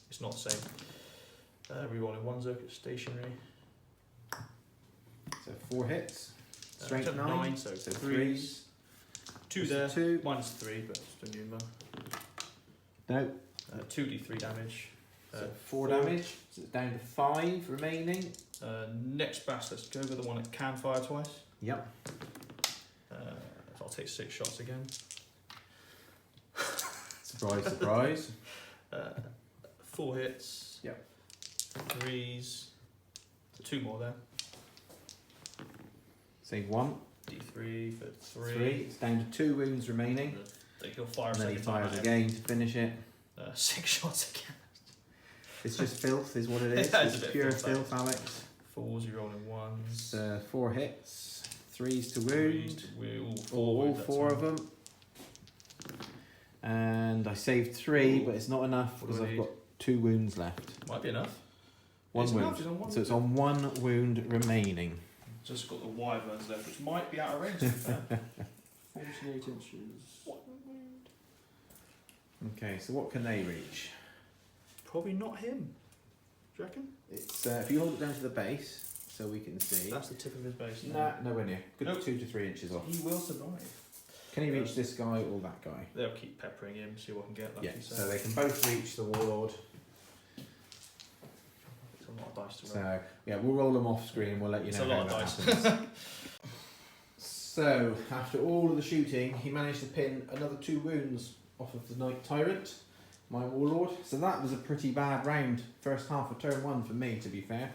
[SPEAKER 2] It's not the same. Rerolling 1s, it's stationary.
[SPEAKER 1] So 4 hits. Strength 9.
[SPEAKER 2] So
[SPEAKER 1] So
[SPEAKER 2] 3s. 2
[SPEAKER 1] Just
[SPEAKER 2] there.
[SPEAKER 1] 2.
[SPEAKER 2] Minus 3, but still new one.
[SPEAKER 1] No.
[SPEAKER 2] 2d3 damage.
[SPEAKER 1] So 4 damage. So it's down to 5 remaining.
[SPEAKER 2] Next bash, let's go over the one that can fire twice.
[SPEAKER 1] Yep.
[SPEAKER 2] I'll take 6 shots again.
[SPEAKER 1] Surprise, surprise.
[SPEAKER 2] 4 hits.
[SPEAKER 1] Yep.
[SPEAKER 2] 3s. 2 more there.
[SPEAKER 1] Save 1.
[SPEAKER 2] D3. 3 for 3.
[SPEAKER 1] 3. It's down to 2 wounds remaining.
[SPEAKER 2] He'll fire
[SPEAKER 1] And
[SPEAKER 2] a
[SPEAKER 1] then he
[SPEAKER 2] second time
[SPEAKER 1] fires
[SPEAKER 2] at him.
[SPEAKER 1] again to finish it.
[SPEAKER 2] 6 shots again.
[SPEAKER 1] It's just filth, is what it is.
[SPEAKER 2] Yeah, it's
[SPEAKER 1] It's
[SPEAKER 2] a bit
[SPEAKER 1] pure
[SPEAKER 2] filth,
[SPEAKER 1] filth, Alex.
[SPEAKER 2] 4s, you're rolling 1s.
[SPEAKER 1] It's 4 hits, 3s to wound.
[SPEAKER 2] All
[SPEAKER 1] 4 of them. And I saved 3, but it's not enough because I've got 2 wounds left.
[SPEAKER 2] Might be enough.
[SPEAKER 1] 1 wound. So it's on 1 wound remaining.
[SPEAKER 2] Just got the wyverns left, which might be out of range. To be fair. 48 inches. 1 wound.
[SPEAKER 1] Okay, so what can they reach?
[SPEAKER 2] Probably not him. Do you reckon?
[SPEAKER 1] It's if you hold it down to the base, so we can see.
[SPEAKER 2] That's the tip of his base.
[SPEAKER 1] Nah, nowhere near. Good
[SPEAKER 2] Nope.
[SPEAKER 1] 2 to 3 inches off.
[SPEAKER 2] He will survive.
[SPEAKER 1] Can he reach this guy or that guy?
[SPEAKER 2] They'll keep peppering him, see what I can get. Like
[SPEAKER 1] Yeah,
[SPEAKER 2] you said.
[SPEAKER 1] so they can both reach the warlord.
[SPEAKER 2] It's a lot of dice to roll.
[SPEAKER 1] So yeah, we'll roll them off screen and we'll let you
[SPEAKER 2] It's
[SPEAKER 1] know
[SPEAKER 2] a
[SPEAKER 1] how
[SPEAKER 2] lot of
[SPEAKER 1] that happens. So after all of the shooting, he managed to pin another 2 wounds off of the Knight Tyrant, my warlord. So that was a pretty bad round, first half of turn 1 for me, to be fair.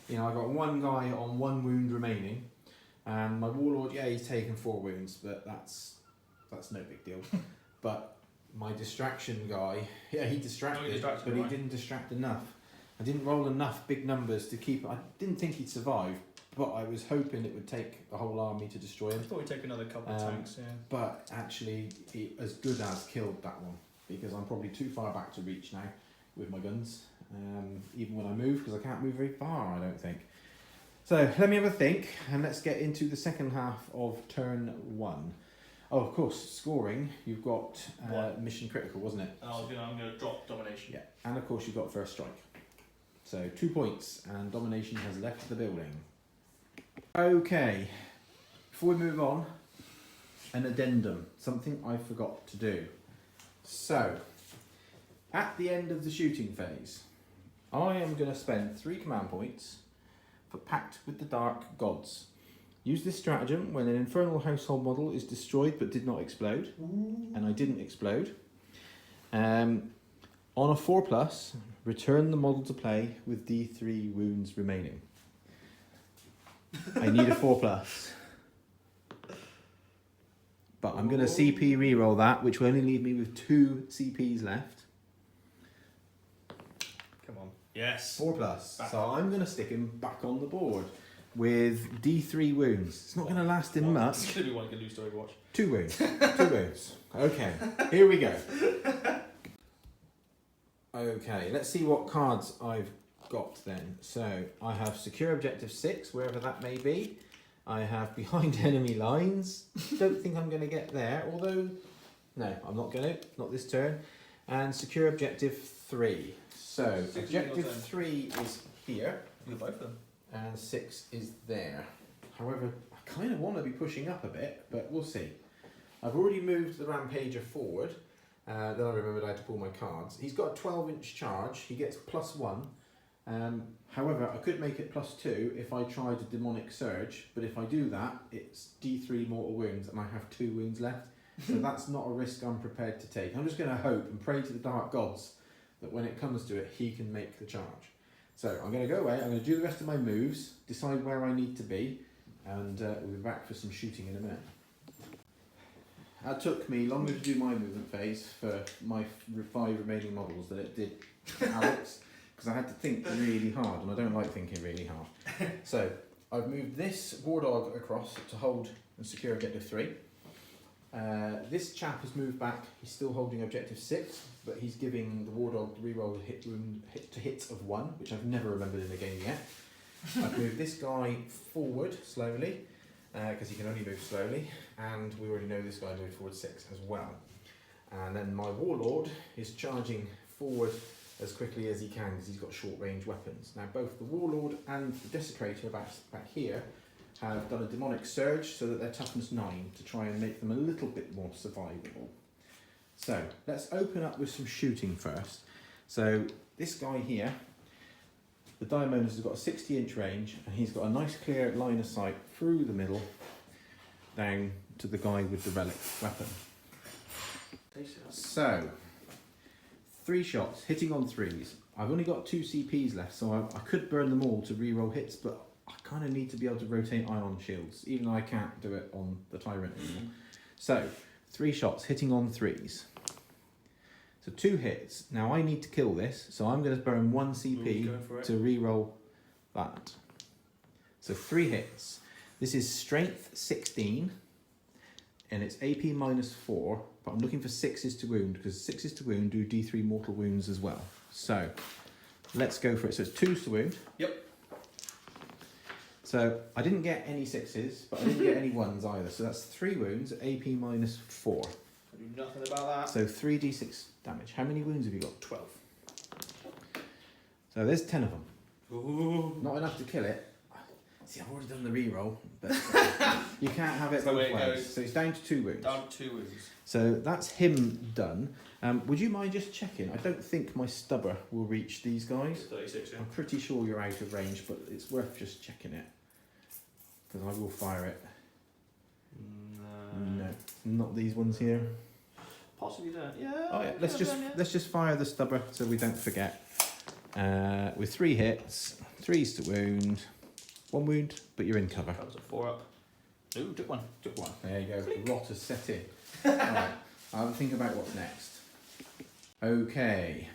[SPEAKER 1] You know, I got 1 guy on 1 wound remaining, and my warlord, yeah, he's taken 4 wounds, but that's no big deal. But my distraction guy, yeah, he distracted, but he didn't distract enough. I didn't roll enough big numbers to keep. I didn't think he'd survive, but I was hoping it would take the whole army to destroy
[SPEAKER 2] I
[SPEAKER 1] him.
[SPEAKER 2] thought we'd take another couple of tanks, yeah.
[SPEAKER 1] But actually, he as good as killed that one, because I'm probably too far back to reach now with my guns, even when I move, because I can't move very far, I don't think. So let me have a think, and let's get into the second half of turn 1. Oh, of course, scoring, you've got mission critical, wasn't it?
[SPEAKER 2] I'm going to drop domination.
[SPEAKER 1] Yeah, and of course you've got first strike. So 2 points, and domination has left the building. Okay, before we move on, an addendum, something I forgot to do. So, at the end of the shooting phase, I am going to spend 3 command points for Pact with the Dark Gods. Use this stratagem when an infernal household model is destroyed but did not explode, and I didn't explode. On a 4+, return the model to play with D3 wounds remaining. I need a 4+. But I'm going to CP reroll that, which will only leave me with 2 CPs left.
[SPEAKER 2] Come on. Yes.
[SPEAKER 1] 4+. So I'm going to stick him back on the board with D3 wounds. It's not going to last him much.
[SPEAKER 2] It's going to be one good news story watch.
[SPEAKER 1] 2 wounds. 2 wounds. Okay, here we go. Okay, let's see what cards I've got then. So I have Secure Objective 6, wherever that may be. I have Behind Enemy Lines. Don't think I'm going to get there, although, no, I'm not going to, not this turn. And Secure Objective 3. So, Objective 3 is here.
[SPEAKER 2] You both of them.
[SPEAKER 1] And 6 is there. However, I kind of want to be pushing up a bit, but we'll see. I've already moved the Rampager forward. Then I remembered I had to pull my cards. He's got a 12-inch charge. He gets +1. However, I could make it +2 if I tried a Demonic Surge, but if I do that, it's D3 mortal wounds, and I have 2 wounds left. So that's not a risk I'm prepared to take. I'm just going to hope and pray to the Dark Gods that when it comes to it, he can make the charge. So I'm going to go away, I'm going to do the rest of my moves, decide where I need to be, and we'll be back for some shooting in a minute. It took me longer to do my movement phase for my 5 remaining models than it did Alex, because I had to think really hard, and I don't like thinking really hard. So I've moved this War Dog across to hold and secure Objective 3. This chap has moved back, he's still holding Objective 6, but he's giving the War Dog reroll to hits of 1, which I've never remembered in a game yet. I've moved this guy forward slowly, because he can only move slowly, and we already know this guy moved forward 6 as well. And then my Warlord is charging forward as quickly as he can because he's got short range weapons. Now both the Warlord and the Desecrator back here have done a Demonic Surge so that they're toughness 9 to try and make them a little bit more survivable. So let's open up with some shooting first. So this guy here, the Diamonds has got a 60-inch range, and he's got a nice clear line of sight through the middle down to the guy with the relic weapon. So 3 shots, hitting on 3s. I've only got 2 CPs left, so I could burn them all to reroll hits, but I kind of need to be able to rotate ion shields, even though I can't do it on the Tyrant anymore. So, 3 shots, hitting on 3s. So 2 hits. Now I need to kill this, so I'm going to burn 1 CP to re-roll that. So 3 hits. This is strength 16, and it's AP -4, but I'm looking for 6s to wound, because 6s to wound do D3 mortal wounds as well. So let's go for it. So it's 2s to wound.
[SPEAKER 2] Yep.
[SPEAKER 1] So I didn't get any 6s, but I didn't get any 1s either. So that's 3 wounds, AP -4.
[SPEAKER 2] I do nothing about that.
[SPEAKER 1] So 3d6 damage. How many wounds have you got?
[SPEAKER 2] 12.
[SPEAKER 1] So there's 10 of them.
[SPEAKER 2] Ooh.
[SPEAKER 1] Not enough to kill it. See, I've already done the re-roll, but you can't have it
[SPEAKER 2] That's the way
[SPEAKER 1] both
[SPEAKER 2] it
[SPEAKER 1] ways.
[SPEAKER 2] goes.
[SPEAKER 1] So it's down to 2 wounds.
[SPEAKER 2] Down 2 wounds.
[SPEAKER 1] So that's him done. Would you mind just checking? I don't think my stubber will reach these guys.
[SPEAKER 2] 36, yeah.
[SPEAKER 1] I'm pretty sure you're out of range, but it's worth just checking it. Because I will fire it. No, not these ones here.
[SPEAKER 2] Possibly don't. Yeah.
[SPEAKER 1] Oh yeah, let's just fire the stubber so we don't forget. With 3 hits, 3s to wound, 1 wound, but you're in cover.
[SPEAKER 2] That was a 4 up. Ooh, took 1.
[SPEAKER 1] Took 1. There you go. The rot has set in. Alright, I'll think about what's next. Okay.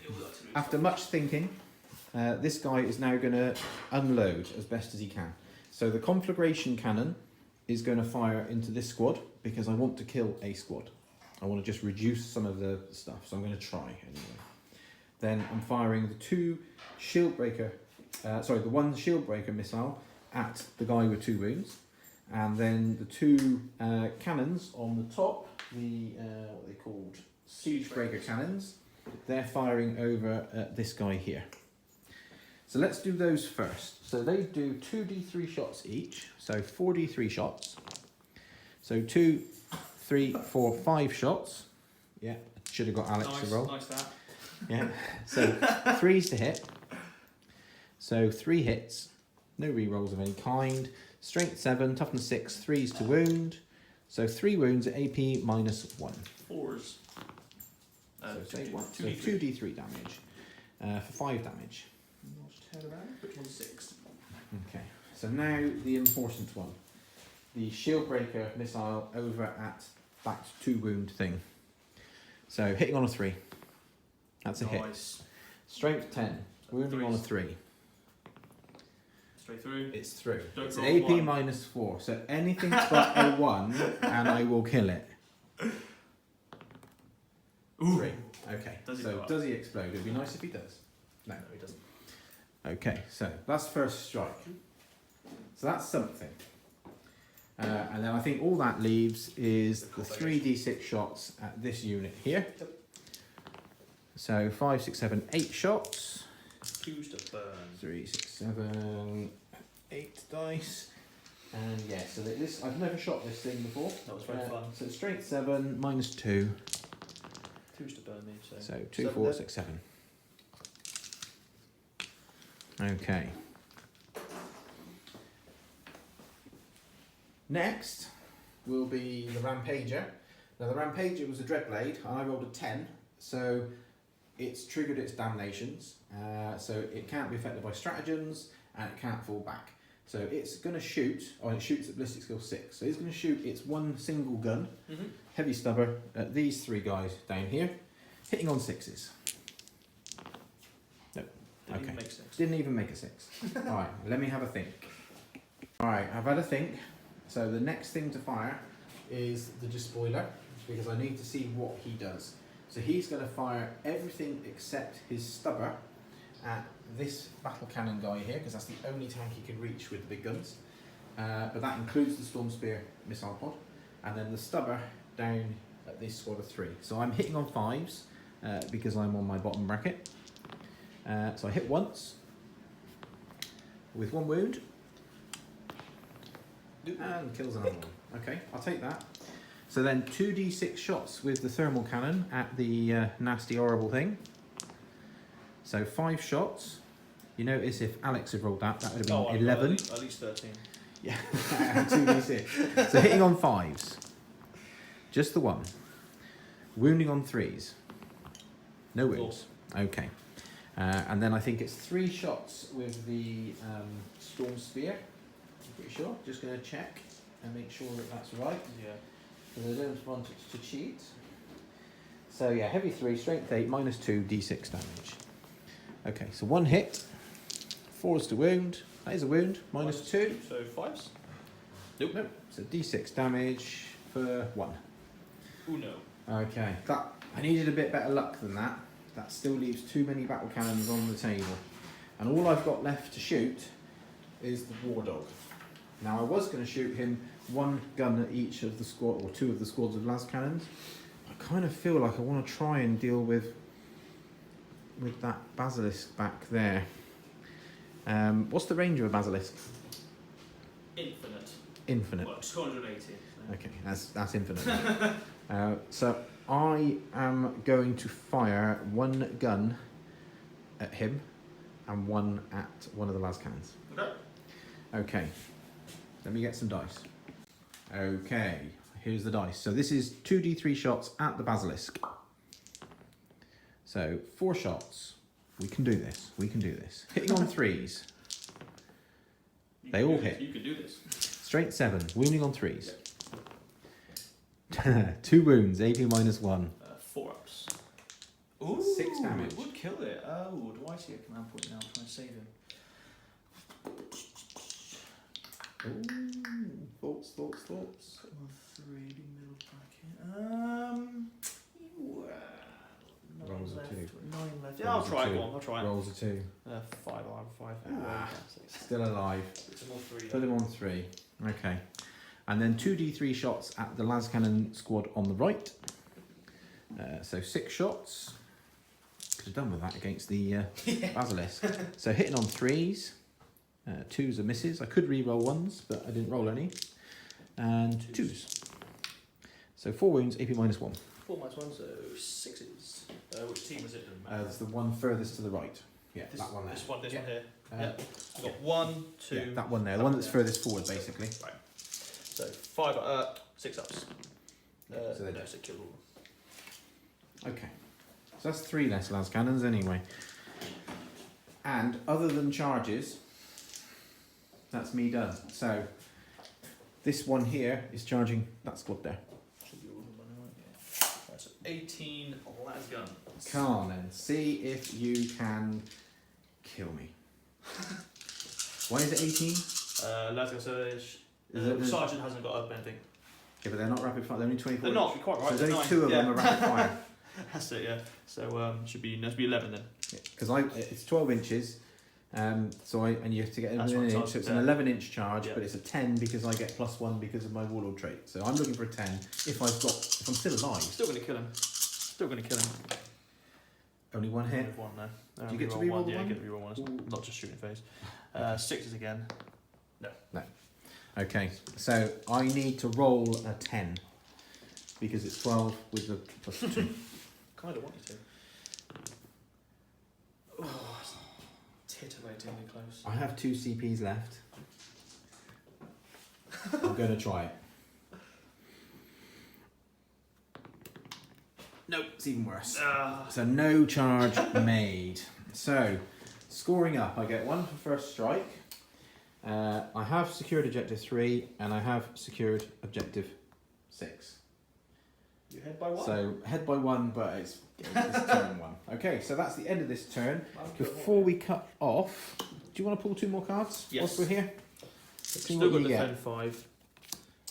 [SPEAKER 1] After much thinking, this guy is now going to unload as best as he can. So the conflagration cannon is going to fire into this squad because I want to kill a squad. I want to just reduce some of the stuff, so I'm going to try anyway. Then I'm firing the 2 shield breaker, the 1 shield breaker missile at the guy with 2 wounds, and then the 2 cannons on the top, the what are they called? Siege breaker cannons. They're firing over at this guy here. So let's do those first. So they do 2d3 shots each, so 4d3 shots. So 2, 3, 4, 5 shots. Yeah, should have got Alex to roll.
[SPEAKER 2] Nice that.
[SPEAKER 1] Yeah, so 3s to hit. So 3 hits, no re-rolls of any kind. Strength 7, toughness 6, 3s to wound. So 3 wounds at AP -1.
[SPEAKER 2] 4s.
[SPEAKER 1] So 2d3 damage for 5 damage.
[SPEAKER 2] Which one's 6?
[SPEAKER 1] Okay, so now the important one. The shield breaker missile over at that 2 wound thing. So hitting on a 3. That's a hit. Strength 10. Wounding on a 3.
[SPEAKER 2] Straight through.
[SPEAKER 1] It's through.
[SPEAKER 2] Don't
[SPEAKER 1] It's
[SPEAKER 2] roll
[SPEAKER 1] AP
[SPEAKER 2] 1.
[SPEAKER 1] -4. So anything but a 1 and I will kill it.
[SPEAKER 2] Ooh.
[SPEAKER 1] 3. Okay.
[SPEAKER 2] Does he
[SPEAKER 1] So
[SPEAKER 2] go up?
[SPEAKER 1] does he explode? It'd be nice if he does. No.
[SPEAKER 2] No, he doesn't.
[SPEAKER 1] Okay, so that's first strike. So that's something. And then I think all that leaves is the 3d6 shots at this unit here.
[SPEAKER 2] Yep.
[SPEAKER 1] So 5, 6, 7, 8 shots.
[SPEAKER 2] 2s to burn.
[SPEAKER 1] 3, 6, 7, 8 dice. And yeah, so this I've never shot this thing before.
[SPEAKER 2] That was very fun.
[SPEAKER 1] So strength 7, -2.
[SPEAKER 2] 2s to burn me, so.
[SPEAKER 1] So 2,
[SPEAKER 2] 7
[SPEAKER 1] 4,
[SPEAKER 2] then.
[SPEAKER 1] 6, 7. Okay. Next will be the Rampager. Now the Rampager was a Dreadblade and I rolled a 10, so it's triggered its damnations, so it can't be affected by stratagems and it can't fall back. So it's going to shoot, or it shoots at ballistic skill 6, so it's going to shoot its 1 single gun, heavy stubber, at these 3 guys down here, hitting on 6s.
[SPEAKER 2] Didn't
[SPEAKER 1] Okay.
[SPEAKER 2] even make 6.
[SPEAKER 1] Didn't even make a 6. Alright, let me have a think. Alright, I've had a think. So the next thing to fire is the despoiler, because I need to see what he does. So he's going to fire everything except his stubber at this battle cannon guy here, because that's the only tank he can reach with the big guns. But that includes the Storm Spear missile pod, and then the stubber down at this squad of 3. So I'm hitting on 5s because I'm on my bottom bracket. So I hit once with 1 wound and kills another one. Okay, I'll take that. So then 2d6 shots with the thermal cannon at the nasty horrible thing. So 5 shots. You notice if Alex had rolled that, that would have been 11.
[SPEAKER 2] At least 13.
[SPEAKER 1] Yeah, 2d6. So hitting on 5s. Just the 1. Wounding on 3s. No wounds. Okay. And then I think it's 3 shots with the Storm Spear. Pretty sure. Just going to check and make sure that that's right.
[SPEAKER 2] Yeah.
[SPEAKER 1] Because I don't want it to cheat. So yeah, heavy 3, strength 8, -2, d6 damage. Okay, so 1 hit, 4 is to wound. That is a wound, -2.
[SPEAKER 2] So 5s?
[SPEAKER 1] Nope. So d6 damage for 1.
[SPEAKER 2] Oh no.
[SPEAKER 1] Okay, I needed a bit better luck than that. That still leaves too many battle cannons on the table. And all I've got left to shoot is the War Dog. Now I was going to shoot him 1 gun at each of the squad, or 2 of the squads of las cannons. I kind of feel like I want to try and deal with that basilisk back there. What's the range of a basilisk?
[SPEAKER 2] Infinite.
[SPEAKER 1] Infinite.
[SPEAKER 2] Well, 280.
[SPEAKER 1] Okay, that's infinite. So I am going to fire 1 gun at him and 1 at one of the las cannons.
[SPEAKER 2] Okay.
[SPEAKER 1] Okay, let me get some dice. Okay, here's the dice. So this is 2d3 shots at the basilisk. So 4 shots. We can do this. We can do this. Hitting on 3s. They all hit.
[SPEAKER 2] You can do this.
[SPEAKER 1] Strength 7. Wounding on 3s. 2 wounds. AP -1.
[SPEAKER 2] 4 ups. Ooh,
[SPEAKER 1] 6 damage.
[SPEAKER 2] Would kill it. Oh, do I see a command point now? I'm trying to save him.
[SPEAKER 1] Ooh, thoughts.
[SPEAKER 2] Put him on 3 middle bracket.
[SPEAKER 1] Rolls a 2.
[SPEAKER 2] 9 left. Yeah, I'll try it. I'll try it.
[SPEAKER 1] Rolls a 2.
[SPEAKER 2] 5. I'll have 5.
[SPEAKER 1] Still alive.
[SPEAKER 2] It's on 3.
[SPEAKER 1] Put him on 3. Okay. And then 2d3 shots at the las cannon squad on the right. So 6 shots. Could have done with that against the basilisk. So hitting on 3s. 2s are misses. I could re-roll 1s, but I didn't roll any. And 2s. So 4 wounds, AP -1.
[SPEAKER 2] 4 -1, so 6s. Which team was it?
[SPEAKER 1] It's the one furthest to the right. Yeah,
[SPEAKER 2] This,
[SPEAKER 1] that one there.
[SPEAKER 2] This one here.
[SPEAKER 1] Yeah.
[SPEAKER 2] We've got 1, 2.
[SPEAKER 1] Yeah, that one there. The one that's furthest forward, basically.
[SPEAKER 2] Right. So 6 ups.
[SPEAKER 1] So they
[SPEAKER 2] no, so kill all.
[SPEAKER 1] Okay. So that's 3 less las cannons anyway. And other than charges, that's me done. So this one here is charging that squad there.
[SPEAKER 2] Should be all of them, right? Yeah. Right, so 18 las guns.
[SPEAKER 1] Come on then, see if you can kill me. Why is it 18?
[SPEAKER 2] Las guns, so
[SPEAKER 1] the
[SPEAKER 2] sergeant hasn't got up anything.
[SPEAKER 1] Yeah, but they're not rapid fire, they're only 24
[SPEAKER 2] They're not, you're quite right.
[SPEAKER 1] So there's only
[SPEAKER 2] nine.
[SPEAKER 1] 2 of them are rapid fire.
[SPEAKER 2] That's it, yeah. So should be 11 then.
[SPEAKER 1] Because it's 12 inches, and you have to get
[SPEAKER 2] That's
[SPEAKER 1] within an
[SPEAKER 2] right,
[SPEAKER 1] inch, so it's
[SPEAKER 2] yeah.
[SPEAKER 1] an 11-inch charge,
[SPEAKER 2] Yeah.
[SPEAKER 1] but it's a 10 because I get +1 because of my warlord trait. So I'm looking for a 10 if I'm still alive.
[SPEAKER 2] Still going to kill him.
[SPEAKER 1] Only 1 hit.
[SPEAKER 2] With 1 now.
[SPEAKER 1] Do you get to
[SPEAKER 2] reroll
[SPEAKER 1] reroll
[SPEAKER 2] Yeah,
[SPEAKER 1] one?
[SPEAKER 2] get to reroll 1. It's
[SPEAKER 1] Ooh.
[SPEAKER 2] not just shooting phase. 6s again.
[SPEAKER 1] Okay, so I need to roll a 10 because it's 12 with the +2.
[SPEAKER 2] Kind of want you to. Oh, it's titillatingly close.
[SPEAKER 1] I have 2 CPs left. I'm going to try it. Nope, it's even worse. So no charge made. So, scoring up, I get 1 for first strike. I have secured objective 3 and I have secured objective 6.
[SPEAKER 2] You head by 1.
[SPEAKER 1] So head by 1, but it's turn 1. Okay, so that's the end of this turn. Before we cut off, do you want to pull 2 more cards
[SPEAKER 2] Yes.
[SPEAKER 1] whilst we're here?
[SPEAKER 2] Still
[SPEAKER 1] what
[SPEAKER 2] got
[SPEAKER 1] you get.
[SPEAKER 2] defend 5.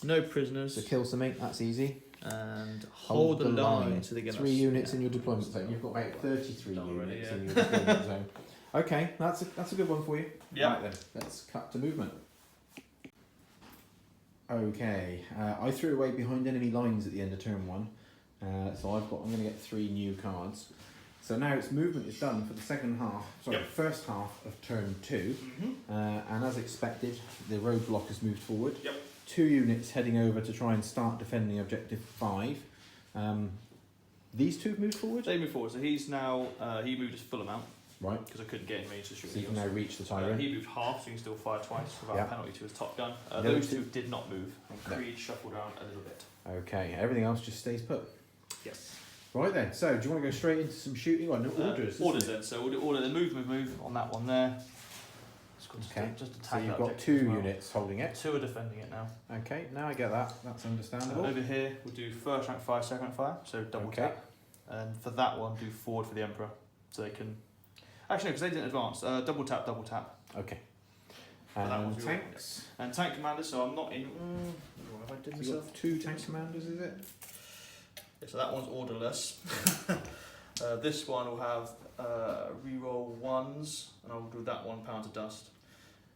[SPEAKER 2] No prisoners.
[SPEAKER 1] So kill something, that's easy.
[SPEAKER 2] And hold the line to the
[SPEAKER 1] 3 units in your deployment zone. You've got about 33
[SPEAKER 2] Done already,
[SPEAKER 1] units
[SPEAKER 2] yeah.
[SPEAKER 1] in your deployment zone. Okay, that's a good one for you.
[SPEAKER 2] Yeah.
[SPEAKER 1] Right then, let's cut to movement. Okay, I threw away behind enemy lines at the end of turn 1, so I'm going to get 3 new cards. So now its movement is done for the first half of turn 2, and as expected, the roadblock has moved forward.
[SPEAKER 2] Yep.
[SPEAKER 1] 2 units heading over to try and start defending objective 5. These 2 have moved forward?
[SPEAKER 2] They move forward, so he's now, he moved his full amount,
[SPEAKER 1] Right,
[SPEAKER 2] because I couldn't get him range to shoot
[SPEAKER 1] so you can
[SPEAKER 2] anything
[SPEAKER 1] now reach the tyrant.
[SPEAKER 2] He moved half, so he can still fire twice without
[SPEAKER 1] Yeah.
[SPEAKER 2] a penalty to his top gun.
[SPEAKER 1] Those
[SPEAKER 2] Those
[SPEAKER 1] two-
[SPEAKER 2] 2 did not move, and
[SPEAKER 1] No.
[SPEAKER 2] Creed shuffled around a little bit.
[SPEAKER 1] Okay, everything else just stays put.
[SPEAKER 2] Yes.
[SPEAKER 1] Right then, so do you want to go straight into some shooting? Or no, orders?
[SPEAKER 2] Orders then, so we'll do order the move on that one there.
[SPEAKER 1] Okay.
[SPEAKER 2] Just
[SPEAKER 1] So
[SPEAKER 2] attack
[SPEAKER 1] you've
[SPEAKER 2] that
[SPEAKER 1] got
[SPEAKER 2] objective
[SPEAKER 1] 2
[SPEAKER 2] as well.
[SPEAKER 1] units holding it.
[SPEAKER 2] 2 are defending it now.
[SPEAKER 1] Okay, now I get that. That's understandable.
[SPEAKER 2] Over here, we'll do first rank fire, second rank fire, so double
[SPEAKER 1] Okay.
[SPEAKER 2] tap. And for that one, do forward for the Emperor, so they can. Actually, no, because they didn't advance. Double tap, double tap.
[SPEAKER 1] Okay.
[SPEAKER 2] But that
[SPEAKER 1] And
[SPEAKER 2] one's your-
[SPEAKER 1] tanks.
[SPEAKER 2] And tank commander, so I'm not in. What have I did
[SPEAKER 1] So you've
[SPEAKER 2] myself?
[SPEAKER 1] got 2 tank commanders, is it?
[SPEAKER 2] Yeah, so that one's orderless. This one will have reroll 1s, and I'll do that one pound of dust.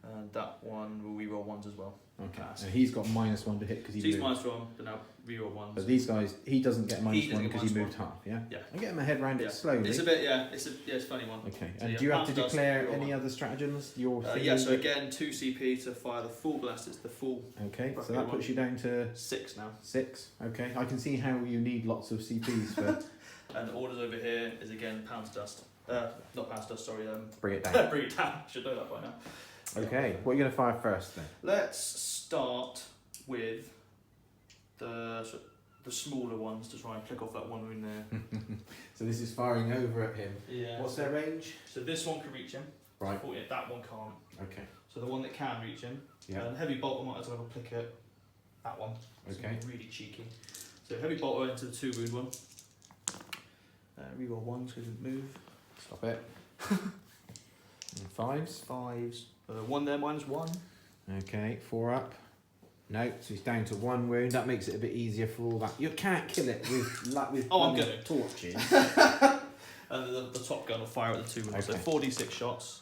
[SPEAKER 2] And that one will reroll 1s as well.
[SPEAKER 1] Okay.
[SPEAKER 2] Pass.
[SPEAKER 1] And he's got -1 to hit because
[SPEAKER 2] So
[SPEAKER 1] he
[SPEAKER 2] he's
[SPEAKER 1] moved.
[SPEAKER 2] -1, but now reroll 1s.
[SPEAKER 1] But these guys, he doesn't get
[SPEAKER 2] He
[SPEAKER 1] -1
[SPEAKER 2] doesn't get
[SPEAKER 1] because he moved
[SPEAKER 2] -1.
[SPEAKER 1] half, yeah?
[SPEAKER 2] Yeah.
[SPEAKER 1] I'm getting my head around
[SPEAKER 2] Yeah.
[SPEAKER 1] it slowly.
[SPEAKER 2] It's a bit, it's a funny one.
[SPEAKER 1] Okay,
[SPEAKER 2] So
[SPEAKER 1] and
[SPEAKER 2] yeah,
[SPEAKER 1] do you have to
[SPEAKER 2] pound dust,
[SPEAKER 1] declare
[SPEAKER 2] reroll
[SPEAKER 1] any
[SPEAKER 2] 1.
[SPEAKER 1] other stratagems? Your
[SPEAKER 2] Yeah, so
[SPEAKER 1] thing?
[SPEAKER 2] again, 2 CP to fire the full blast. It's the full
[SPEAKER 1] Okay, so
[SPEAKER 2] roughly
[SPEAKER 1] that
[SPEAKER 2] one.
[SPEAKER 1] puts you down to
[SPEAKER 2] 6 now.
[SPEAKER 1] 6. Okay, I can see how you need lots of CPs for
[SPEAKER 2] And the orders over here is again pounds dust. Not pounds dust, sorry.
[SPEAKER 1] bring it down.
[SPEAKER 2] Bring it down. Should know that by now.
[SPEAKER 1] Okay, what are you going to fire first then?
[SPEAKER 2] Let's start with the smaller ones to try and click off that one wound there.
[SPEAKER 1] So this is firing over at him.
[SPEAKER 2] Yeah.
[SPEAKER 1] What's their range?
[SPEAKER 2] So this one can reach him.
[SPEAKER 1] Right.
[SPEAKER 2] Oh, yeah, that one can't.
[SPEAKER 1] Okay.
[SPEAKER 2] So the one that can reach him.
[SPEAKER 1] Yeah.
[SPEAKER 2] And heavy bolter might as well have a click at that one.
[SPEAKER 1] Okay.
[SPEAKER 2] So really cheeky. So heavy bolter into the 2 wound one. Reroll 1s because it didn't move.
[SPEAKER 1] Stop it. And 5s.
[SPEAKER 2] 5s. 1 there, -1.
[SPEAKER 1] Okay, 4 up. No, so he's down to 1 wound. That makes it a bit easier for all that. You can't kill it with
[SPEAKER 2] Oh, I'm
[SPEAKER 1] bloody
[SPEAKER 2] good.
[SPEAKER 1] torches.
[SPEAKER 2] And the top gun will fire at the 2 wounds. So
[SPEAKER 1] Okay.
[SPEAKER 2] 4d6 shots.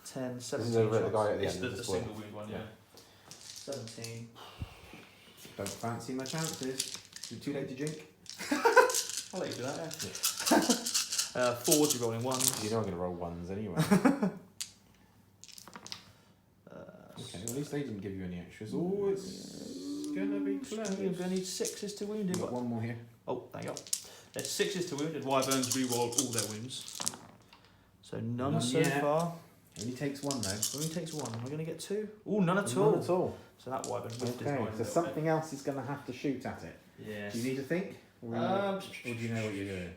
[SPEAKER 2] 10, 17
[SPEAKER 1] is over at the
[SPEAKER 2] shots.
[SPEAKER 1] guy at the
[SPEAKER 2] It's
[SPEAKER 1] end
[SPEAKER 2] the,
[SPEAKER 1] of the
[SPEAKER 2] the
[SPEAKER 1] squad.
[SPEAKER 2] single wound one, yeah.
[SPEAKER 1] Yeah.
[SPEAKER 2] 17.
[SPEAKER 1] Don't fancy my chances. Is it too late to drink?
[SPEAKER 2] I'll let you do that, yeah. 4s, you're rolling 1s.
[SPEAKER 1] You know I'm going to roll 1s anyway. Okay, well, at least they didn't give you any extras. Oh, it's going to be close.
[SPEAKER 2] You're going to need 6s to wound
[SPEAKER 1] You've
[SPEAKER 2] him.
[SPEAKER 1] got 1 more here.
[SPEAKER 2] Oh, there you go. There's 6s to wounded. Wyverns reroll all their wounds. So none so
[SPEAKER 1] yet.
[SPEAKER 2] far.
[SPEAKER 1] Only takes 1 though.
[SPEAKER 2] Only takes 1. Am I going to get 2? Oh, none at all.
[SPEAKER 1] None at all.
[SPEAKER 2] So that Wyvern whiffed his
[SPEAKER 1] Okay,
[SPEAKER 2] line a
[SPEAKER 1] so
[SPEAKER 2] little
[SPEAKER 1] something else is going to have to shoot at it.
[SPEAKER 2] bit. Yes.
[SPEAKER 1] Do you need to think? Or do you know what you're doing?